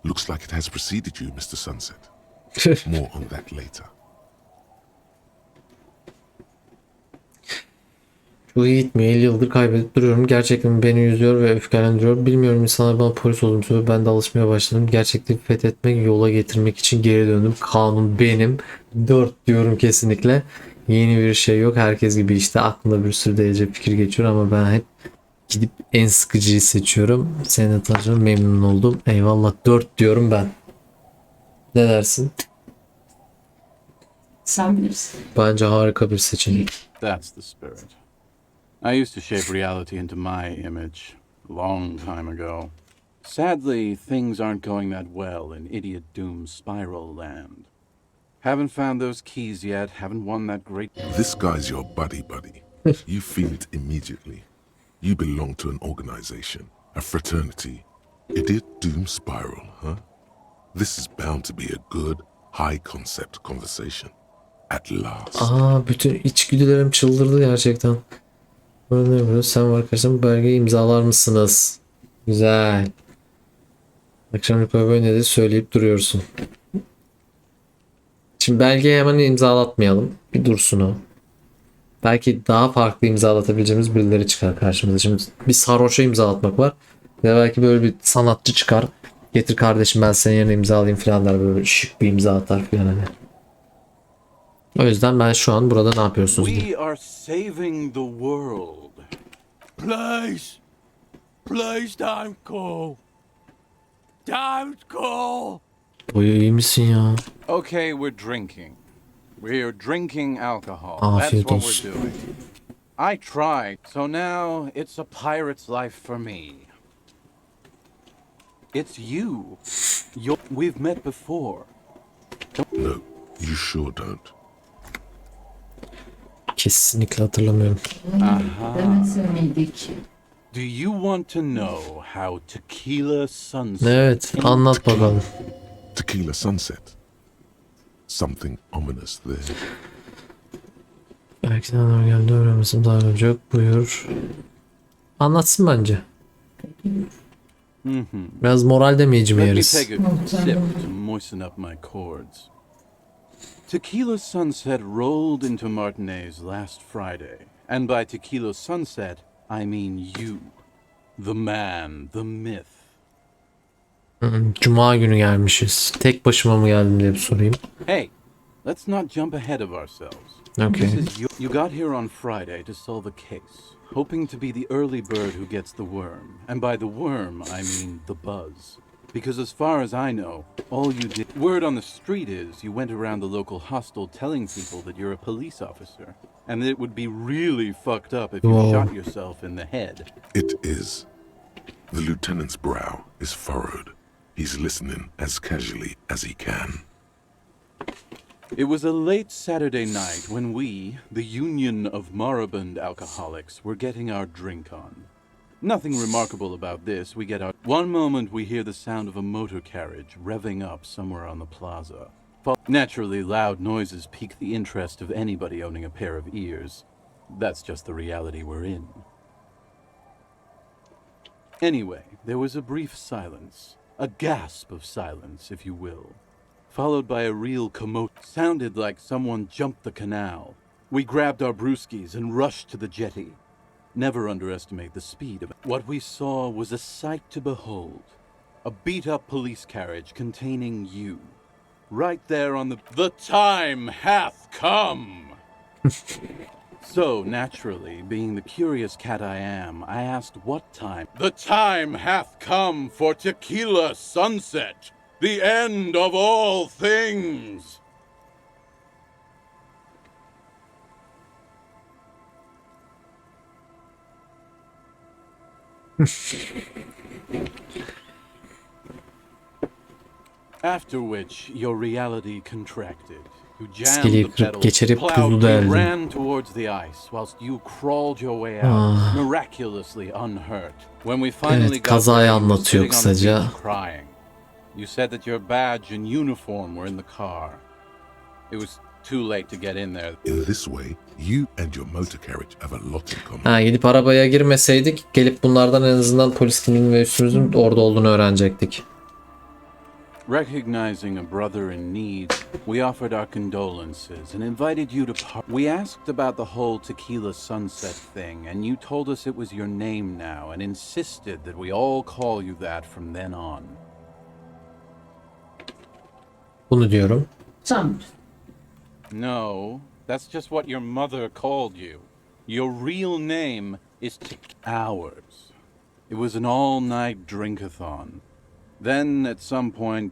Looks like it has preceded you, Mr. Sunset. More on that later. Çok iyi gitmiyor. 50 yıldır kaybedip duruyorum. Gerçekten beni üzüyor ve öfkelendiriyor. Bilmiyorum, insanlar bana polis olduğumu söylüyor. Ben de alışmaya başladım. Gerçekten fethetmek, yola getirmek için geri döndüm. Kanun benim. 4 diyorum kesinlikle. Yeni bir şey yok. Herkes gibi işte aklında bir sürü derece fikir geçiyor ama ben hep gidip en sıkıcıyı seçiyorum. Seninle tanıştığıma memnun oldum. Eyvallah, 4 diyorum ben. Ne dersin? Sen bilirsin. Bence harika bir seçenek. That's the spirit. I used to shape reality into my image a long time ago. Sadly, things aren't going that well in Idiot Doom Spiral Land. Haven't found those keys yet, haven't won that great... This guy's your buddy. You feel it immediately. You belong to an organization, a fraternity. Idiot Doom Spiral, huh? This is bound to be a good, high-concept conversation. At last. Aa, bütün içgüdülerim çıldırdı gerçekten. Burada ne yapıyoruz? Sen var arkadaşlar, bu belgeyi imzalar mısınız? Güzel. Akşam böyle ne de söyleyip duruyorsun. Şimdi belgeyi hemen imzalatmayalım. Bir dursun o. Belki daha farklı imzalatabileceğimiz birileri çıkar karşımıza. Şimdi bir sarhoşa imzalatmak var. Ya belki böyle bir sanatçı çıkar. Getir kardeşim, ben senin yerine imzalayayım falan der, böyle şık bir imza atar falan hani. O yüzden ben şu an burada ne yapıyorsunuz diye. We are saving the world. Please! Please don't go! Don't go! Boyu iyi misin ya? Okay, we're drinking. We're drinking alcohol. That's Afiyet what olsun. we're doing. I tried, so now it's a pirate's life for me. It's you. We've met before. No, you sure don't. Kesinlikle hatırlamıyorum. Demesi miydik? Do you want to know how tequila sunset? Evet, anlat bakalım. Tequila sunset. Something ominous there. Belki de anlam geldi, öğrenmesin daha önce. Buyur. Anlatsın bence. Biraz moral demeyici mi Let me yeriz? take a sip to moisten up my chords. Tequila sunset rolled into Martinaise'de last Friday. And by tequila sunset, I mean you. The man, the myth. Cuma günü gelmişiz. Tek başıma mı geldim diye bir sorayım. Hey, let's not jump ahead of ourselves. Okay. You got here on Friday to solve a case, hoping to be the early bird who gets the worm. And by the worm, I mean the buzz. Because as far as I know, all you did... Word on the street is you went around the local hostel telling people that you're a police officer. And that it would be really fucked up if you Whoa. shot yourself in the head. It is. The lieutenant's brow is furrowed. He's listening as casually as he can. It was a late Saturday night when we, the Union of Moribund Alcoholics, were getting our drink on. Nothing remarkable about this. We get our... One moment we hear the sound of a motor carriage revving up somewhere on the plaza. Naturally, loud noises pique the interest of anybody owning a pair of ears. That's just the reality we're in. Anyway, there was a brief silence. A gasp of silence, if you will. Followed by a real commotion. Sounded like someone jumped the canal. We grabbed our brewskis and rushed to the jetty. Never underestimate the speed of it. What we saw was a sight to behold. A beat-up police carriage containing you. Right there on the... The time hath come! So, naturally, being the curious cat I am, I asked what time. The time hath come for tequila sunset! The end of all things! After which, your reality contracted. You jammed İskeleyi the kırıp pedal, geçirip plowed, buzlu we deldim. ran towards the ice, whilst you crawled your way out, miraculously unhurt. When we finally Evet, got kazayı there, you were anlatıyor sitting on the kısaca. beach crying. You said that your badge and uniform were in the car. It was too late to get in there. In this way, you and your motor carriage have a lot in common. Ha, gidip arabaya girmeseydik gelip bunlardan en azından polis kimliğinin ve üstümüzün orada olduğunu öğrenecektik. Recognizing a brother in need, we offered our condolences and invited you to We asked about the whole tequila sunset thing, and you told us it was your name now and insisted that we all call you that from then on. Bunu diyorum. Tamam. No, that's just what your mother called you. Your real name is ours. It was an all-night drink-a-thon. Then, at some point,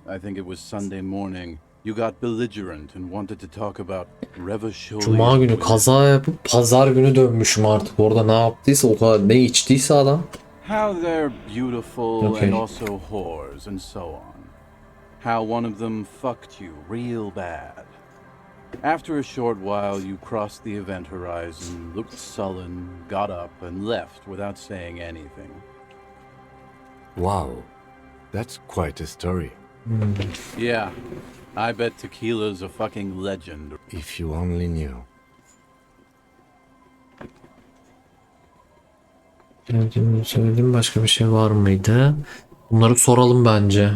I think it was Sunday morning, you got belligerent and wanted to talk about Revacholi. Cuma günü kaza yapıp pazar günü dönmüşüm artık. Orada ne yaptıysa, o kadar ne içtiyse adam. How they're beautiful Okay. and also whores and so on. How one of them fucked you real bad. After a short while, you crossed the event horizon, looked sullen, got up, and left without saying anything. Wow, that's quite a story. Yeah, I bet tequila's a fucking legend. If you only knew. Söylediğim başka bir şey var mıydı? Bunları soralım bence.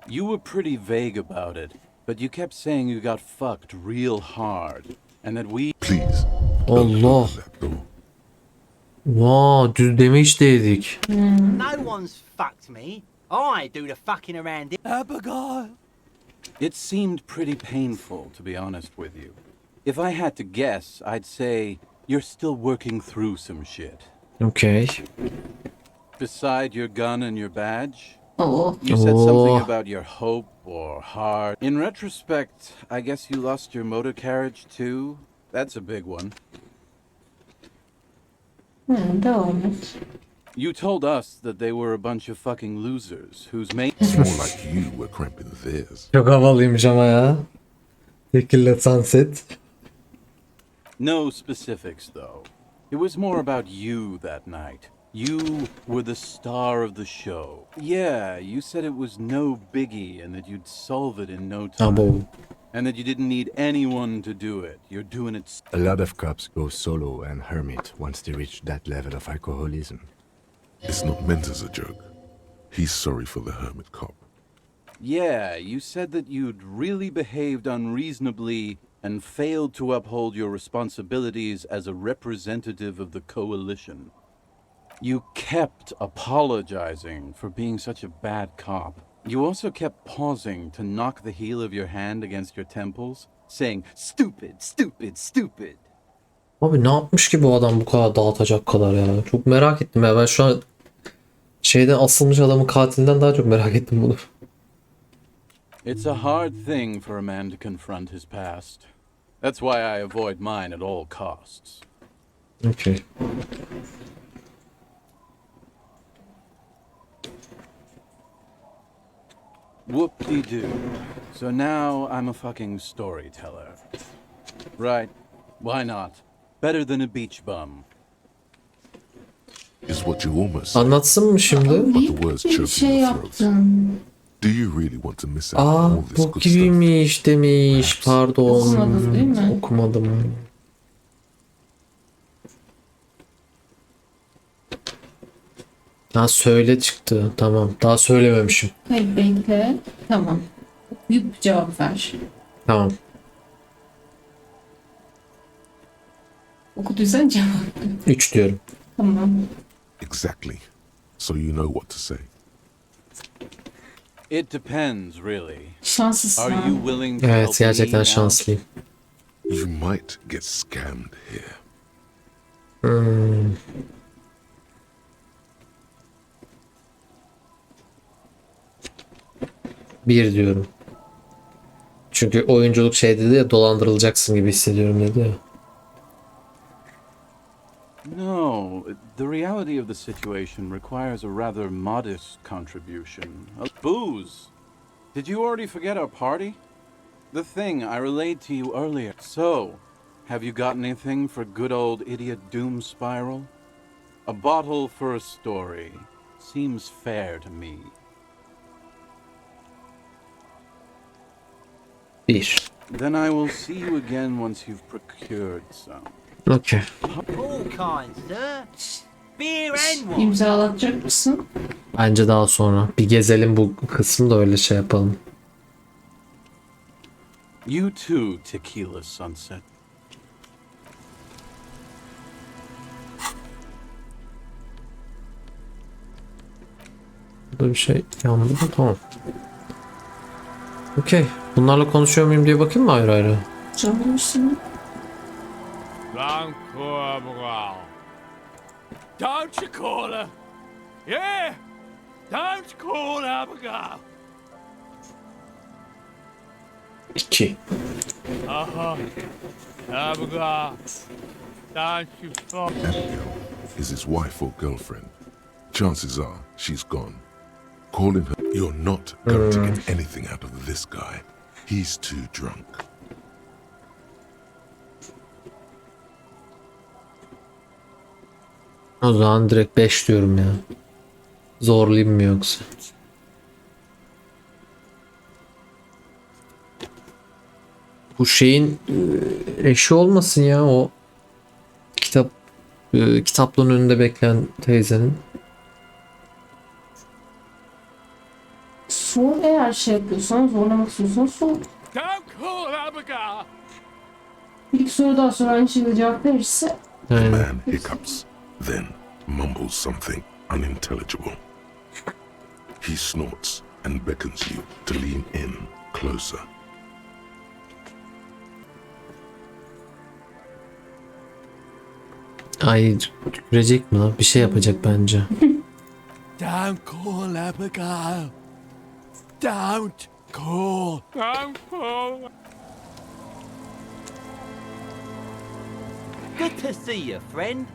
You were pretty vague about it, but you kept saying you got fucked real hard, and that we... Please, don't Allah. open that door. Vaa, düz demiş dedik. No one's fucked me. I do the fucking around it. Abigail! It seemed pretty painful, to be honest with you. If I had to guess, I'd say you're still working through some shit. Okay. Beside your gun and your badge, Oo. You said something Oh. about your hope or heart. In retrospect, I guess you lost your motor carriage too. That's a big one. Devam et. You told us that they were a bunch of fucking losers whose main... It's more like you were cramping theirs. Çok havalıymış ama ya. Tequila Sunset. No specifics, though. It was more about you that night. You were the star of the show. Yeah, you said it was no biggie and that you'd solve it in no time. Abo. And that you didn't need anyone to do it. You're doing it... A lot of cops go solo and hermit once they reach that level of alcoholism. It's not meant as a joke. He's sorry for the hermit cop. Yeah, you said that you'd really behaved unreasonably and failed to uphold your responsibilities as a representative of the coalition. You kept apologizing for being such a bad cop. You also kept pausing to knock the heel of your hand against your temples, saying, "Stupid, stupid, stupid." Abi ne yapmış ki bu adam bu kadar dağıtacak kadar ya? Çok merak ettim ya. Ben şu an şeyden asılmış adamın katilinden daha çok merak ettim bunu. It's a hard thing for a man to confront his past. That's why I avoid mine at all costs. Okay. Whoop-de-doo. So now I'm a fucking storyteller. Right. Why not? Better than a beach bum. Is what you almost said. Anlatsın mı şimdi? But Niye the words bir choke şey in your throat. yaptın? Do you really want to miss out Aa on all this bu good stuff? gibiymiş demiş. Pardon. Okumadın değil mi? Okumadım. Ha söyle çıktı. Tamam. Daha söylememişim. Hayır bekle. Tamam. Okuyup cevap ver. Tamam. Okuduysan cevap ver. 3 diyorum. Tamam. Exactly. So you know what to say. It depends, really. Şanslısın Are ha. you willing to Evet help gerçekten me out? şanslıyım. You might get scammed here. Hmm. Bir diyorum. Çünkü oyunculuk şey dedi ya, dolandırılacaksın gibi hissediyorum dedi ya. No, the reality of the situation requires a rather modest contribution. Booze! Did you already forget our party? The thing I relayed to you earlier. So, have you got anything for good old idiot Doom Spiral? A bottle for a story. Seems fair to me. Bir. Then I will see you again once you've procured some. Okay. All kinds, sir. Beer and wine. İmzalatacak mısın? Bence daha sonra. Bir gezelim bu kısmı da öyle şey yapalım. You too, Tequila Sunset. Burada bir şey yandı mı? Tamam. Okey. Bunlarla konuşuyor muyum diye bakayım mı ayrı ayrı? Canlısın. Don't you call her? Yeah! Don't call her Abigail! 2. Abigail! Don't you fall. Abigail is his wife or girlfriend. Chances are she's gone. Calling her, you're not going to get anything out of this guy. He's too drunk. O zaman direkt 5 diyorum ya. Zorlayayım mı yoksa? Bu şeyin eşi olmasın ya, o kitaplığın önünde bekleyen teyzenin. Sor, eğer şey yapıyorsan, zorlamak istiyorsan sor. Don't call Abigail! Bir soru daha sonra aynı şekilde cevap verirse The Aynen. man hiccups, then mumbles something unintelligible. He snorts and beckons you to lean in closer. Ay tükürecek mi lan? Bir şey yapacak bence. Don't call Abigail. Don't call. Don't call. Good to see you, friend.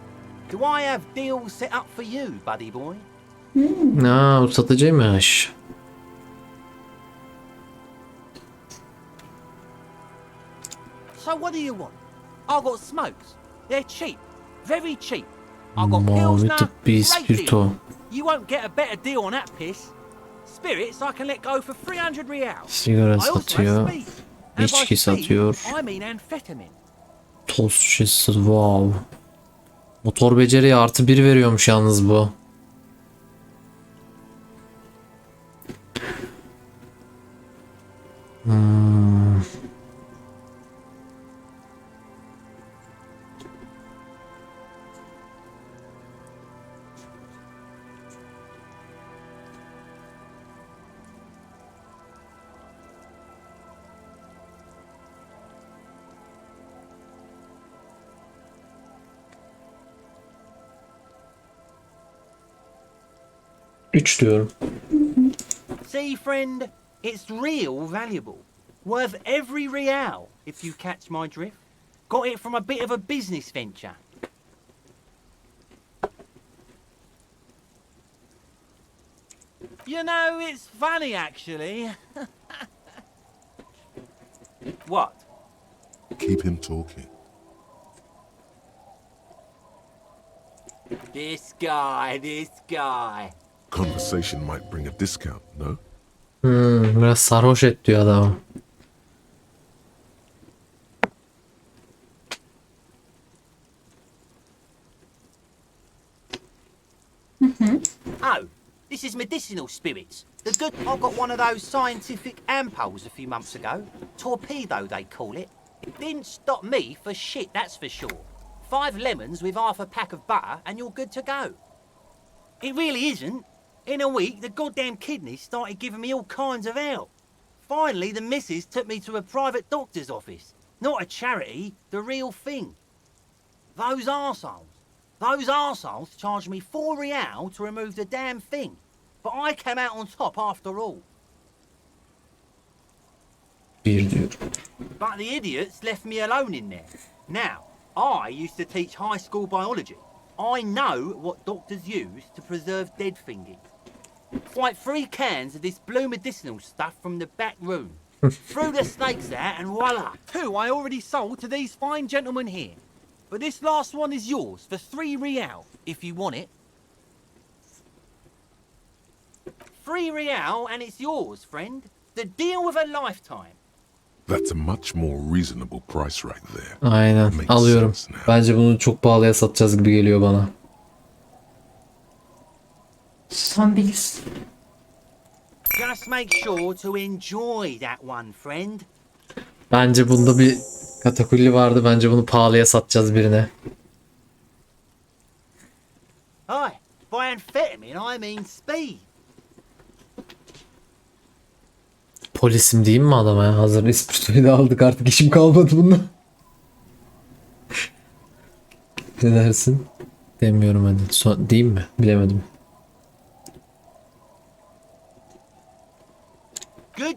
Do I have deals set up for you, buddy boy? Aa, satıcıymış. So what do you want? I got smokes. They're cheap. Very cheap. I got pilsner. Mavi tıbbi Great spirito. deal. You won't get a better deal on that piss. Spirits I can let go for 300 reals. Sigara I also have satıyor. speed. And by İçki speed, satıyor. I mean amphetamine. Toz şişesi. Wow. Motor beceriye +1 veriyormuş yalnız bu. Hmm. Üç diyorum. See, friend, it's real valuable. Worth every real, if you catch my drift. Got it from a bit of a business venture. You know, it's funny, actually. What? Keep him talking. This guy. Conversation might bring a discount, no? Biraz sarhoş et diyor adam. Oh, this is medicinal spirits. The good I got one of those scientific ampoules a few months ago. Torpedo, they call it. It didn't stop me for shit, that's for sure. 5 lemons with half a pack of butter and you're good to go. It really isn't. In a week, the goddamn kidneys started giving me all kinds of help. Finally, the missus took me to a private doctor's office. Not a charity, the real thing. Those arseholes charged me 4 real to remove the damn thing. But I came out on top after all. 1 diyor. But the idiots left me alone in there. Now, I used to teach high school biology. I know what doctors use to preserve dead thingy. It's like 3 cans of this blue medicinal stuff from the back room. Threw the snakes out and voila! 2 I already sold to these fine gentlemen here. But this last one is yours for 3 real, if you want it. 3 real and it's yours, friend. The deal of a lifetime. That's a much more reasonable price right there. Aynen. Makes Alıyorum. sense now. Bence bunu çok pahalıya satacağız gibi geliyor bana. Sen bilirsin. Just make sure to enjoy that one, friend. Bence bunda bir katakulli vardı. Bence bunu pahalıya satacağız birine. Hi, by amphetamine I mean speed. Polisim diyeyim mi adama ya? Hazır ispirtoyu da aldık, artık işim kalmadı bunda. Ne dersin? Demiyorum hadi. Diyeyim mi? Bilemedim.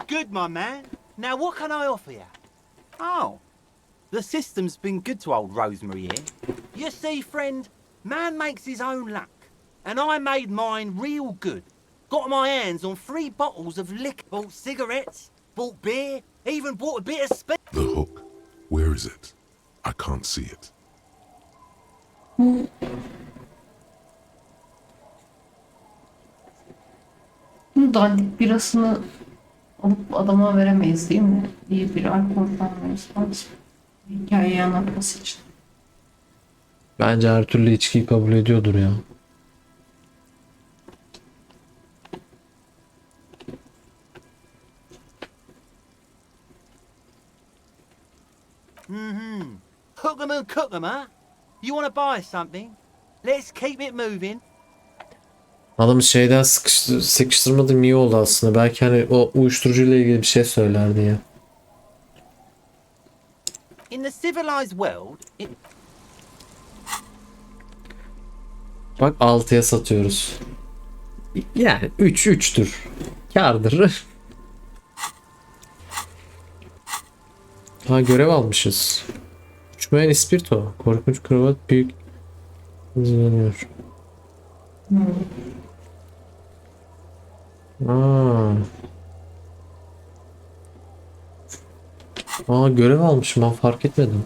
Good, my man. Now what can I offer you? Oh, the system's been good to old Rosemary here. You see, friend, man makes his own luck. And I made mine real good. Got my hands on 3 bottles of liquor. Bought cigarettes, bought beer, even bought a bit of speed. The hook. Where is it? I can't see it. Bu dandik birasını alıp adama veremeyiz değil mi? İyi bir alkol almayız lazım. Hikayeyi anlatması için. Bence her türlü içkiyi kabul ediyordur ya. Hook 'em and cook 'em, huh? You want to buy something? Let's keep it moving. Adamı şeyden sıkıştırmadığım iyi oldu aslında. Belki hani o uyuşturucuyla ilgili bir şey söylerdi ya. In the civilized world, Bak 6'ya satıyoruz. Yani 3 3'tür. Kârdır. Ha, görev almışız. Uçmayan ispirto. Korkunç kravat büyük hızlanıyor. Görev almışım, ben fark etmedim.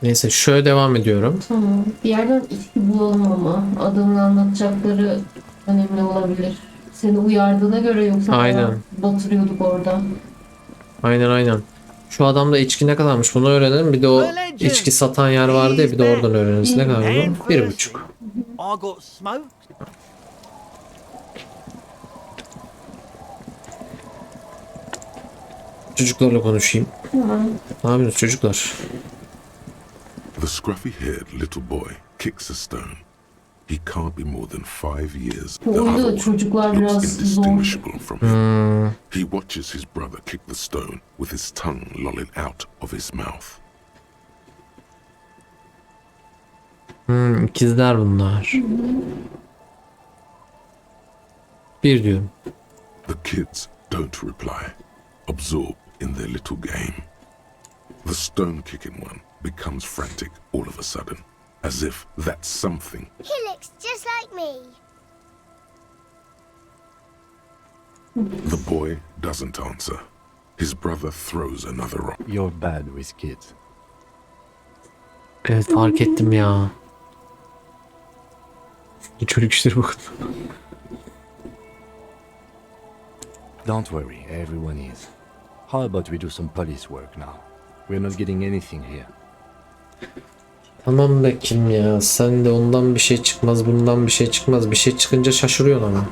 Neyse, şöyle devam ediyorum. Tamam. Bir yerden içki bulalım ama. Adamın anlatacakları önemli olabilir. Seni uyardığına göre yoksa Aynen. batırıyorduk orada. Aynen. Şu adamda içki ne kadarmış bunu öğrenelim. Bir de o içki satan yer vardı ya, bir de oradan öğreniriz. Ne kadar bu? 1,5. I got smoked. Çocuklarla konuşayım. Ne yapıyorsunuz çocuklar? The scruffy-haired little boy kicks a stone. He can't be more than 5 years. Bu The oyunda other da one çocuklar looks biraz zor. indistinguishable from him. He watches his brother kick the stone with his tongue lolling out of his mouth. İkizler bunlar. Bir diyorum. The kids don't reply, absorbed in their little game. The stone-kicking one becomes frantic all of a sudden, as if that's something. He looks just like me. The boy doesn't answer. His brother throws another rock. You're bad with kids. Evet, fark ettim ya. Çocuk işleri bakın. Don't worry, everyone is. How about we do some police work now? We're not getting anything here. Tamam be Kim ya. Sen de ondan bir şey çıkmaz, bundan bir şey çıkmaz. Bir şey çıkınca şaşırıyorsun ama.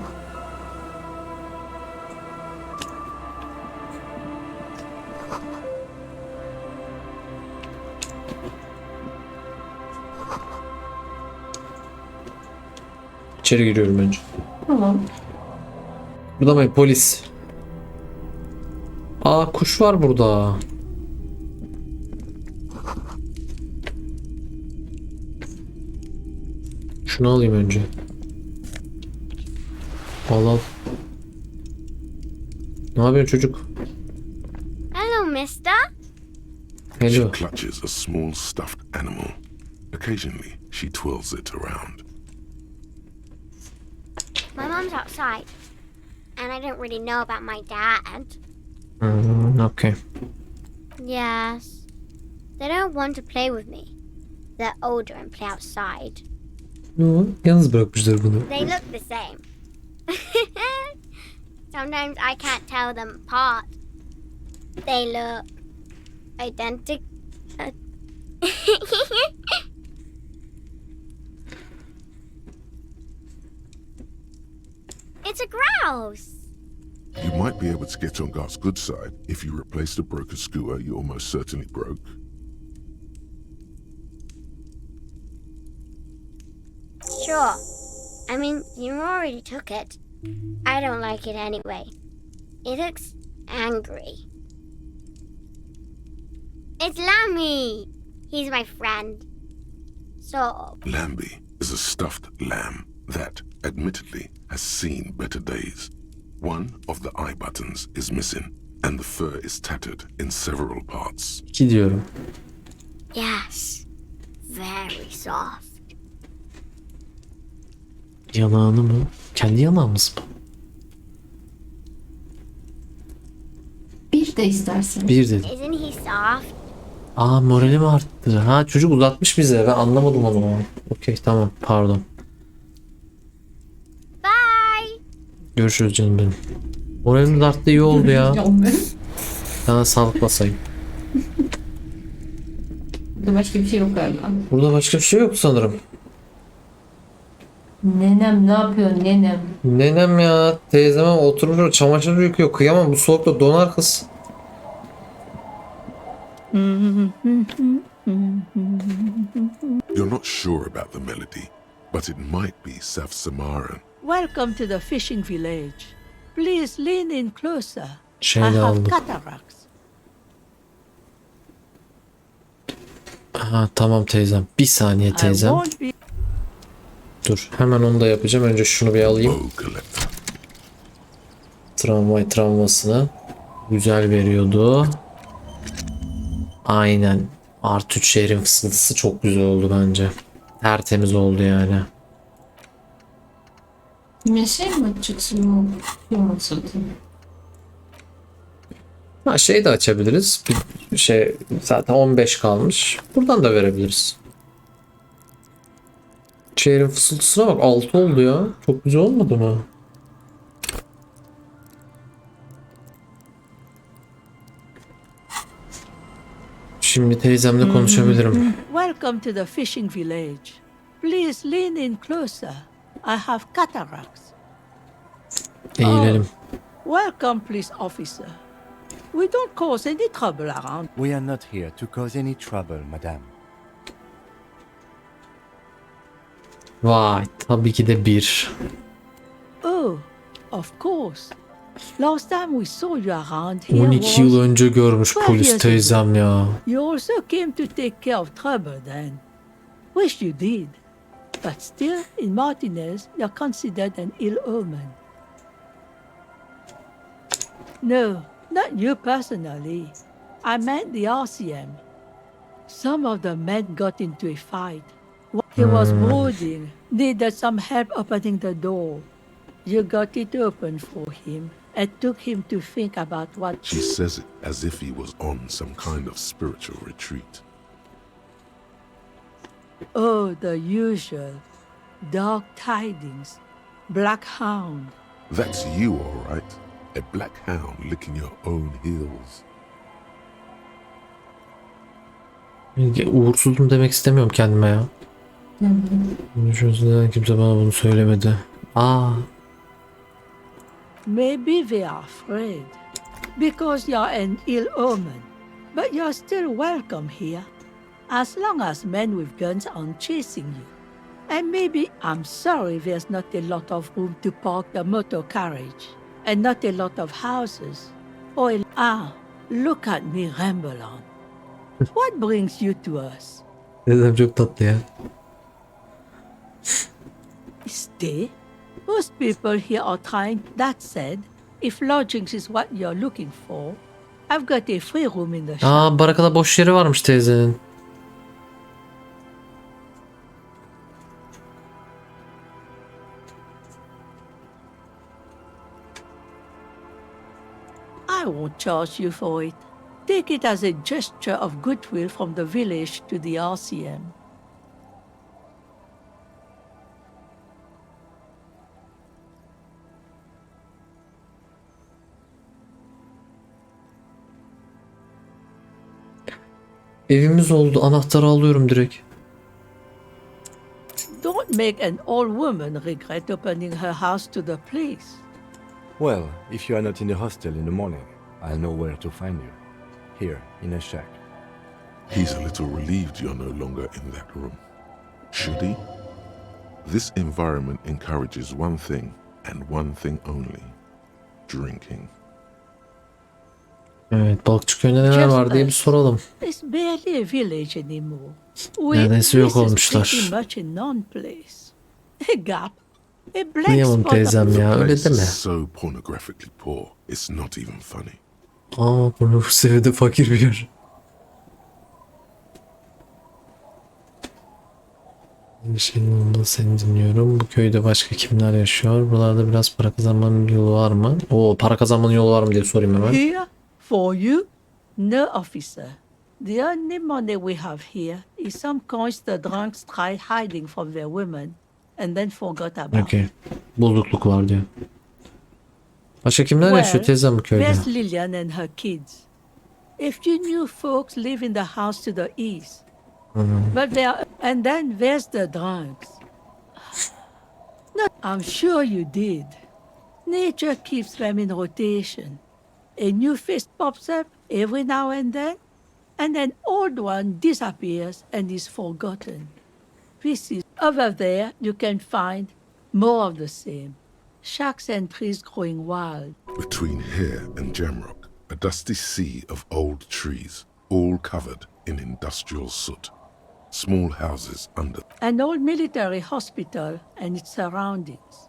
İçeri giriyorum önce. Tamam. Burada mı polis? Kuş var burada. Şunu alayım önce. Al. Ne yapıyorsun çocuk? Hello, mister. She Hello. clutches a small stuffed animal. Occasionally, she twirls it around. My mom's outside, and I don't really know about my dad. Okay. Yes. They don't want to play with me. They're older and play outside. Yalnız bırakmışlar bunu. They look the same. Sometimes I can't tell them apart. They look identical. It's a grouse. You might be able to get on Gart's good side if you replace the broken scooter you almost certainly broke. Sure. I mean, you already took it. I don't like it anyway. It looks angry. It's Lammy. He's my friend. So, Lambie is a stuffed lamb that, admittedly, has seen better days. One of the eye buttons is missing, and the fur is tattered in several parts. Gidiyorum. yes, very soft. Yanağını mı? Kendi yanağımız mı? Bir de istersen. Bir dedim. Isn't he soft? Moralim arttı. Çocuk uzatmış bize. Ben anlamadım onu. Okey, tamam, pardon. Bye. Görüşürüz canım benim. Moralim arttı, iyi oldu ya. Canım benim. Sana sağlık basayım. Burada başka bir şey yok galiba. Burada başka bir şey yok sanırım. Nenem ne yapıyor nenem? Nenem ya, teyzeme oturmuş orada çamaşır yıkıyor. Kıyamam, bu soğukta donar kız. You're not sure about the melody, but it might be South Samaran. Welcome to the fishing village. Please lean in closer. Şey I de have aldım. cataracts. Tamam teyzem. Bir saniye I teyzem. won't be. Dur hemen onu da yapacağım. Önce şunu bir alayım. Bow collector. Tramvay travmasını güzel veriyordu. Aynen. Artı 3 şehrin fısıltısı çok güzel oldu bence. Tertemiz oldu yani. Yine şey mi açıksın? Yok. Ha şey de açabiliriz. Bir şey zaten 15 kalmış. Buradan da verebiliriz. Şehrin fısıltısına bak 6 oldu ya. Çok güzel olmadı mı? Şimdi teyzemle konuşabilirim. Welcome to the fishing village. Please lean in closer. I have cataracts. Eğilelim. Welcome, police officer. We don't cause any trouble around. We are not here to cause any trouble, madame. Vay tabii ki de bir. Oh, of course. Last time we saw you around here 12 yıl was... önce görmüş polis teyzem ya. You also came to take care of trouble then. Wish you did. But still, in Martinaise'de, you're considered an ill omen. No, not you personally. I meant the RCM. Some of the men got into a fight. He was brooding, needed some help opening the door. You got it open for him and took him to think about what... She says it as if he was on some kind of spiritual retreat. Oh, the usual. Dark tidings. Black hound. That's you, all right. A black hound licking your own heels. Uğursuzum demek istemiyorum kendime ya. Neden kimse bana bunu söylemedi. Maybe they are afraid. Because you're an ill omen. But you're still welcome here. As long as men with guns aren't chasing you. And maybe I'm sorry there's not a lot of room to park the motor carriage. And not a lot of houses. Look at me ramble on. What brings you to us? Dedem çok tatlı ya. Stay? Most people here are trying. That said, if lodgings is what you're looking for, I've got a free room in the shop. Barakada boş yeri varmış teyzenin. I won't charge you for it. Take it as a gesture of goodwill from the village to the RCM. Evimiz oldu. Anahtarı alıyorum direkt. Don't make an old woman regret opening her house to the police. Well, if you are not in the hostel in the morning, I'll know where to find you. Here, in a shack. He's a little relieved you're no longer in that room. Should he? This environment encourages one thing and one thing only. Drinking. Evet, balıkçı köyünde neler var diye bir soralım. It's barely a village anymore. Neredeyse yok This is olmuşlar. pretty much a non-place. A gap. A blank Kıyamam spot teyzem ya, öyle Place deme. is so pornographically poor, it's not even funny. Bunu bu seviyede fakir bir yer. Şimdi seni dinliyorum. Bu köyde başka kimler yaşıyor? Buralarda biraz para kazanmanın yolu var mı? Para kazanmanın yolu var mı diye sorayım hemen. Here, for you, no officer. The only money we have here is some coins the drunks tried hiding from their women and then forgot about. Okay. Buldukluk var diyor. Başka kimler yaşıyor teyzem bu köyde? There's Lillian and her kids. If you knew folks live in the house to the east. But and then there's the drunks. No, I'm sure you did. Nature keeps them in rotation. A new face pops up every now and then an old one disappears and is forgotten. This is over there you can find more of the same. Shacks and trees growing wild. Between here and Jamrock, a dusty sea of old trees, all covered in industrial soot. Small houses under. An old military hospital and its surroundings.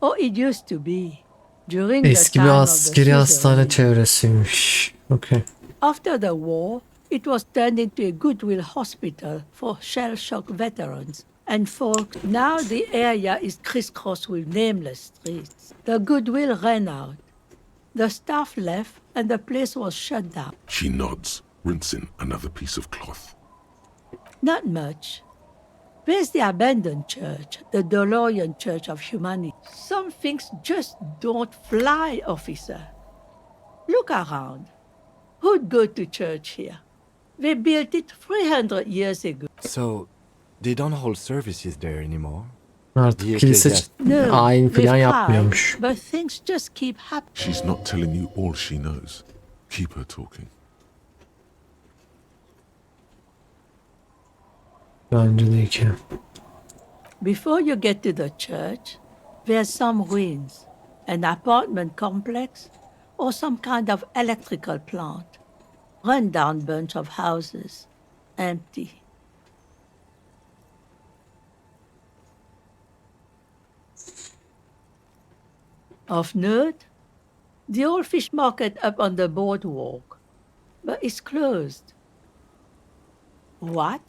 Or it used to be. During the Eski bir time of the askeri hastane suzerain. çevresiymiş. Okay. After the war, it was turned into a goodwill hospital for shell shock veterans and folks. Now the area is crisscrossed with nameless streets. The goodwill ran out. The staff left and the place was shut down. She nods, rinsing another piece of cloth. Not much. There's the abandoned church, the DeLorean Church of Humanity. Some things just don't fly, officer. Look around. Who'd go to church here? They built it 300 years ago. So, they don't hold services there anymore? Artık kilise ayin they've falan tried, yapmıyormuş. but things just keep happening. She's not telling you all she knows. Keep her talking. Bence de iki. Before you get to the church, there's some ruins, an apartment complex, or some kind of electrical plant. Run-down bunch of houses, empty. Of note, the old fish market up on the boardwalk, but it's closed. What?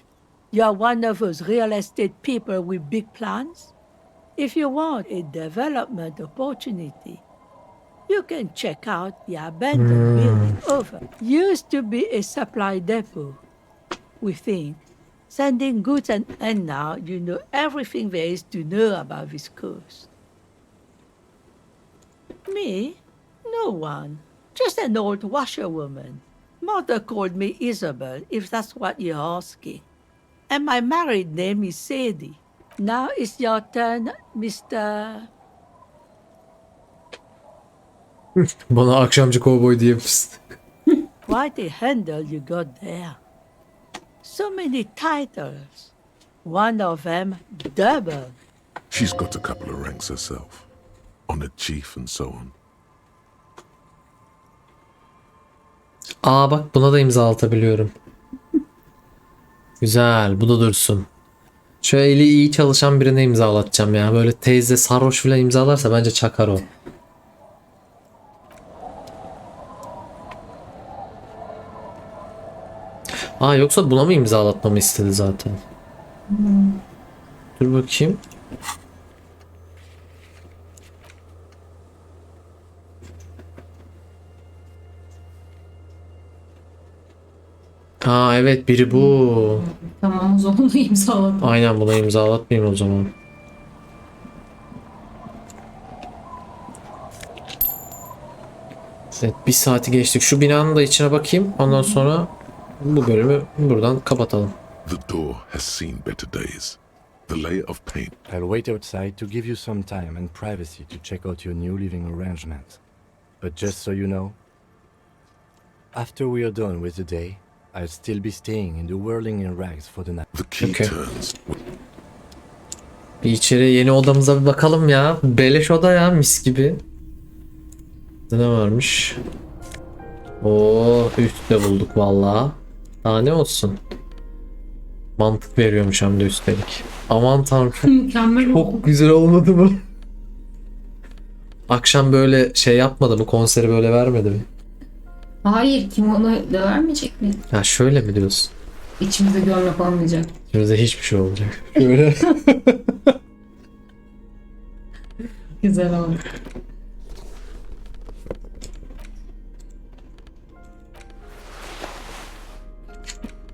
You're one of those real estate people with big plans? If you want a development opportunity, you can check out the abandoned building over. Used to be a supply depot, we think, sending goods and now you know everything there is to know about this coast. Me? No one. Just an old washerwoman. Mother called me Isabel, if that's what you're asking. And my married name is Sadie. Now it's your turn, Mr. Bana akşamcı kovboy diyebilirsin. Quite a handle you got there. So many titles. One of them double. She's got a couple of ranks herself. Honored chief and so on. Aa bak buna da imza atabiliyorum. Güzel, bu da dursun. Şöyle eli iyi çalışan birine imzalatacağım ya. Böyle teyze sarhoş falan imzalarsa bence çakar o. Aa yoksa buna mı imzalatmamı istedi zaten? Dur bakayım. Aa evet biri bu. Tamam o zaman onu imzaladım. Aynen buna imzalatmayayım o zaman. Evet bir saati geçtik. Şu binanın da içine bakayım. Ondan sonra bu bölümü buradan kapatalım. The door has seen better days. The layer of paint. I'll wait outside to give you some time and privacy to check out your new living arrangement. But just so you know, after we are done with the day, I'll still be staying in the whirling in rags for the night. The key Okay. turns. Bir içeri yeni odamıza bir bakalım ya. Beleş oda ya mis gibi. Ne varmış? Oo üst de bulduk vallahi. Daha ne olsun? Mantık veriyormuş hem de üstelik. Aman tanrım. Mükemmel oldu. Çok güzel olmadı mı? Akşam böyle şey yapmadı mı? Konseri böyle vermedi mi? Hayır, kim onu da vermeyecek mi? Ya şöyle mi diyorsun? İçimizde görmek olmayacak. Şimdi hiçbir şey olacak. Şöyle. Güzel oldu.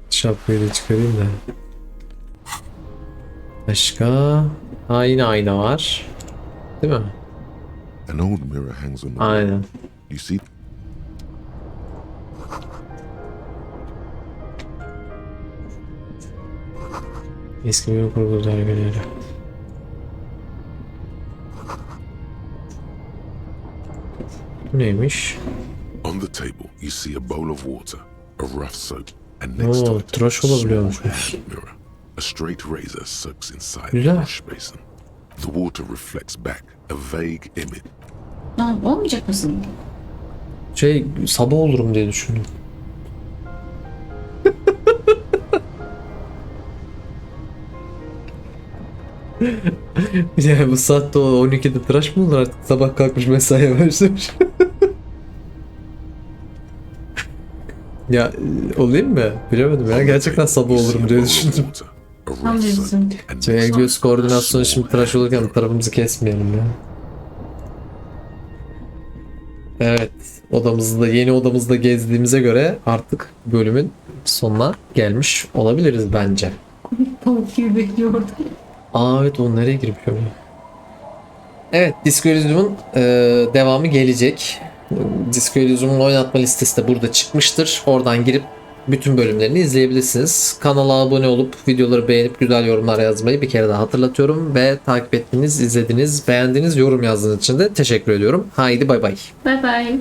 Şapkayı da çıkarayım da. Başka? Ha yine ayna var. Değil mi? An old mirror hangs on the wall. Aynen. You see? Eski bir kurgu dergileri. Bu neymiş? On the table, you see a bowl of water, a rough soap, and next to Oo, it, tıraş a small olabiliyormuş. hand mirror. A straight razor soaks inside Güzel. the wash basin. The water reflects back a vague image. Ha, olmayacak mısın? Şey sabah olurum diye düşündüm. Yani bu saatte 12'de tıraş mı olur artık? Sabah kalkmış mesaiye başlamış. Ya olayım mı? Bilemedim ya. Gerçekten sabah olurum diye düşündüm. Tam bilirsin. Şöyle göz koordinasyonu şimdi tıraş olurken tarafımızı kesmeyelim ya. Evet. Yeni odamızda gezdiğimize göre artık bölümün sonuna gelmiş olabiliriz bence. Tavuk gibi bekliyordum. Evet, o nereye girip öyle? Evet, Disco Elysium'un devamı gelecek. Disco Elysium'un oynatma listesi de burada çıkmıştır. Oradan girip bütün bölümlerini izleyebilirsiniz. Kanala abone olup videoları beğenip güzel yorumlar yazmayı bir kere daha hatırlatıyorum. Ve takip ettiğiniz, izlediğiniz, beğendiğiniz, yorum yazdığınız için de teşekkür ediyorum. Haydi bay bay. Bye bye.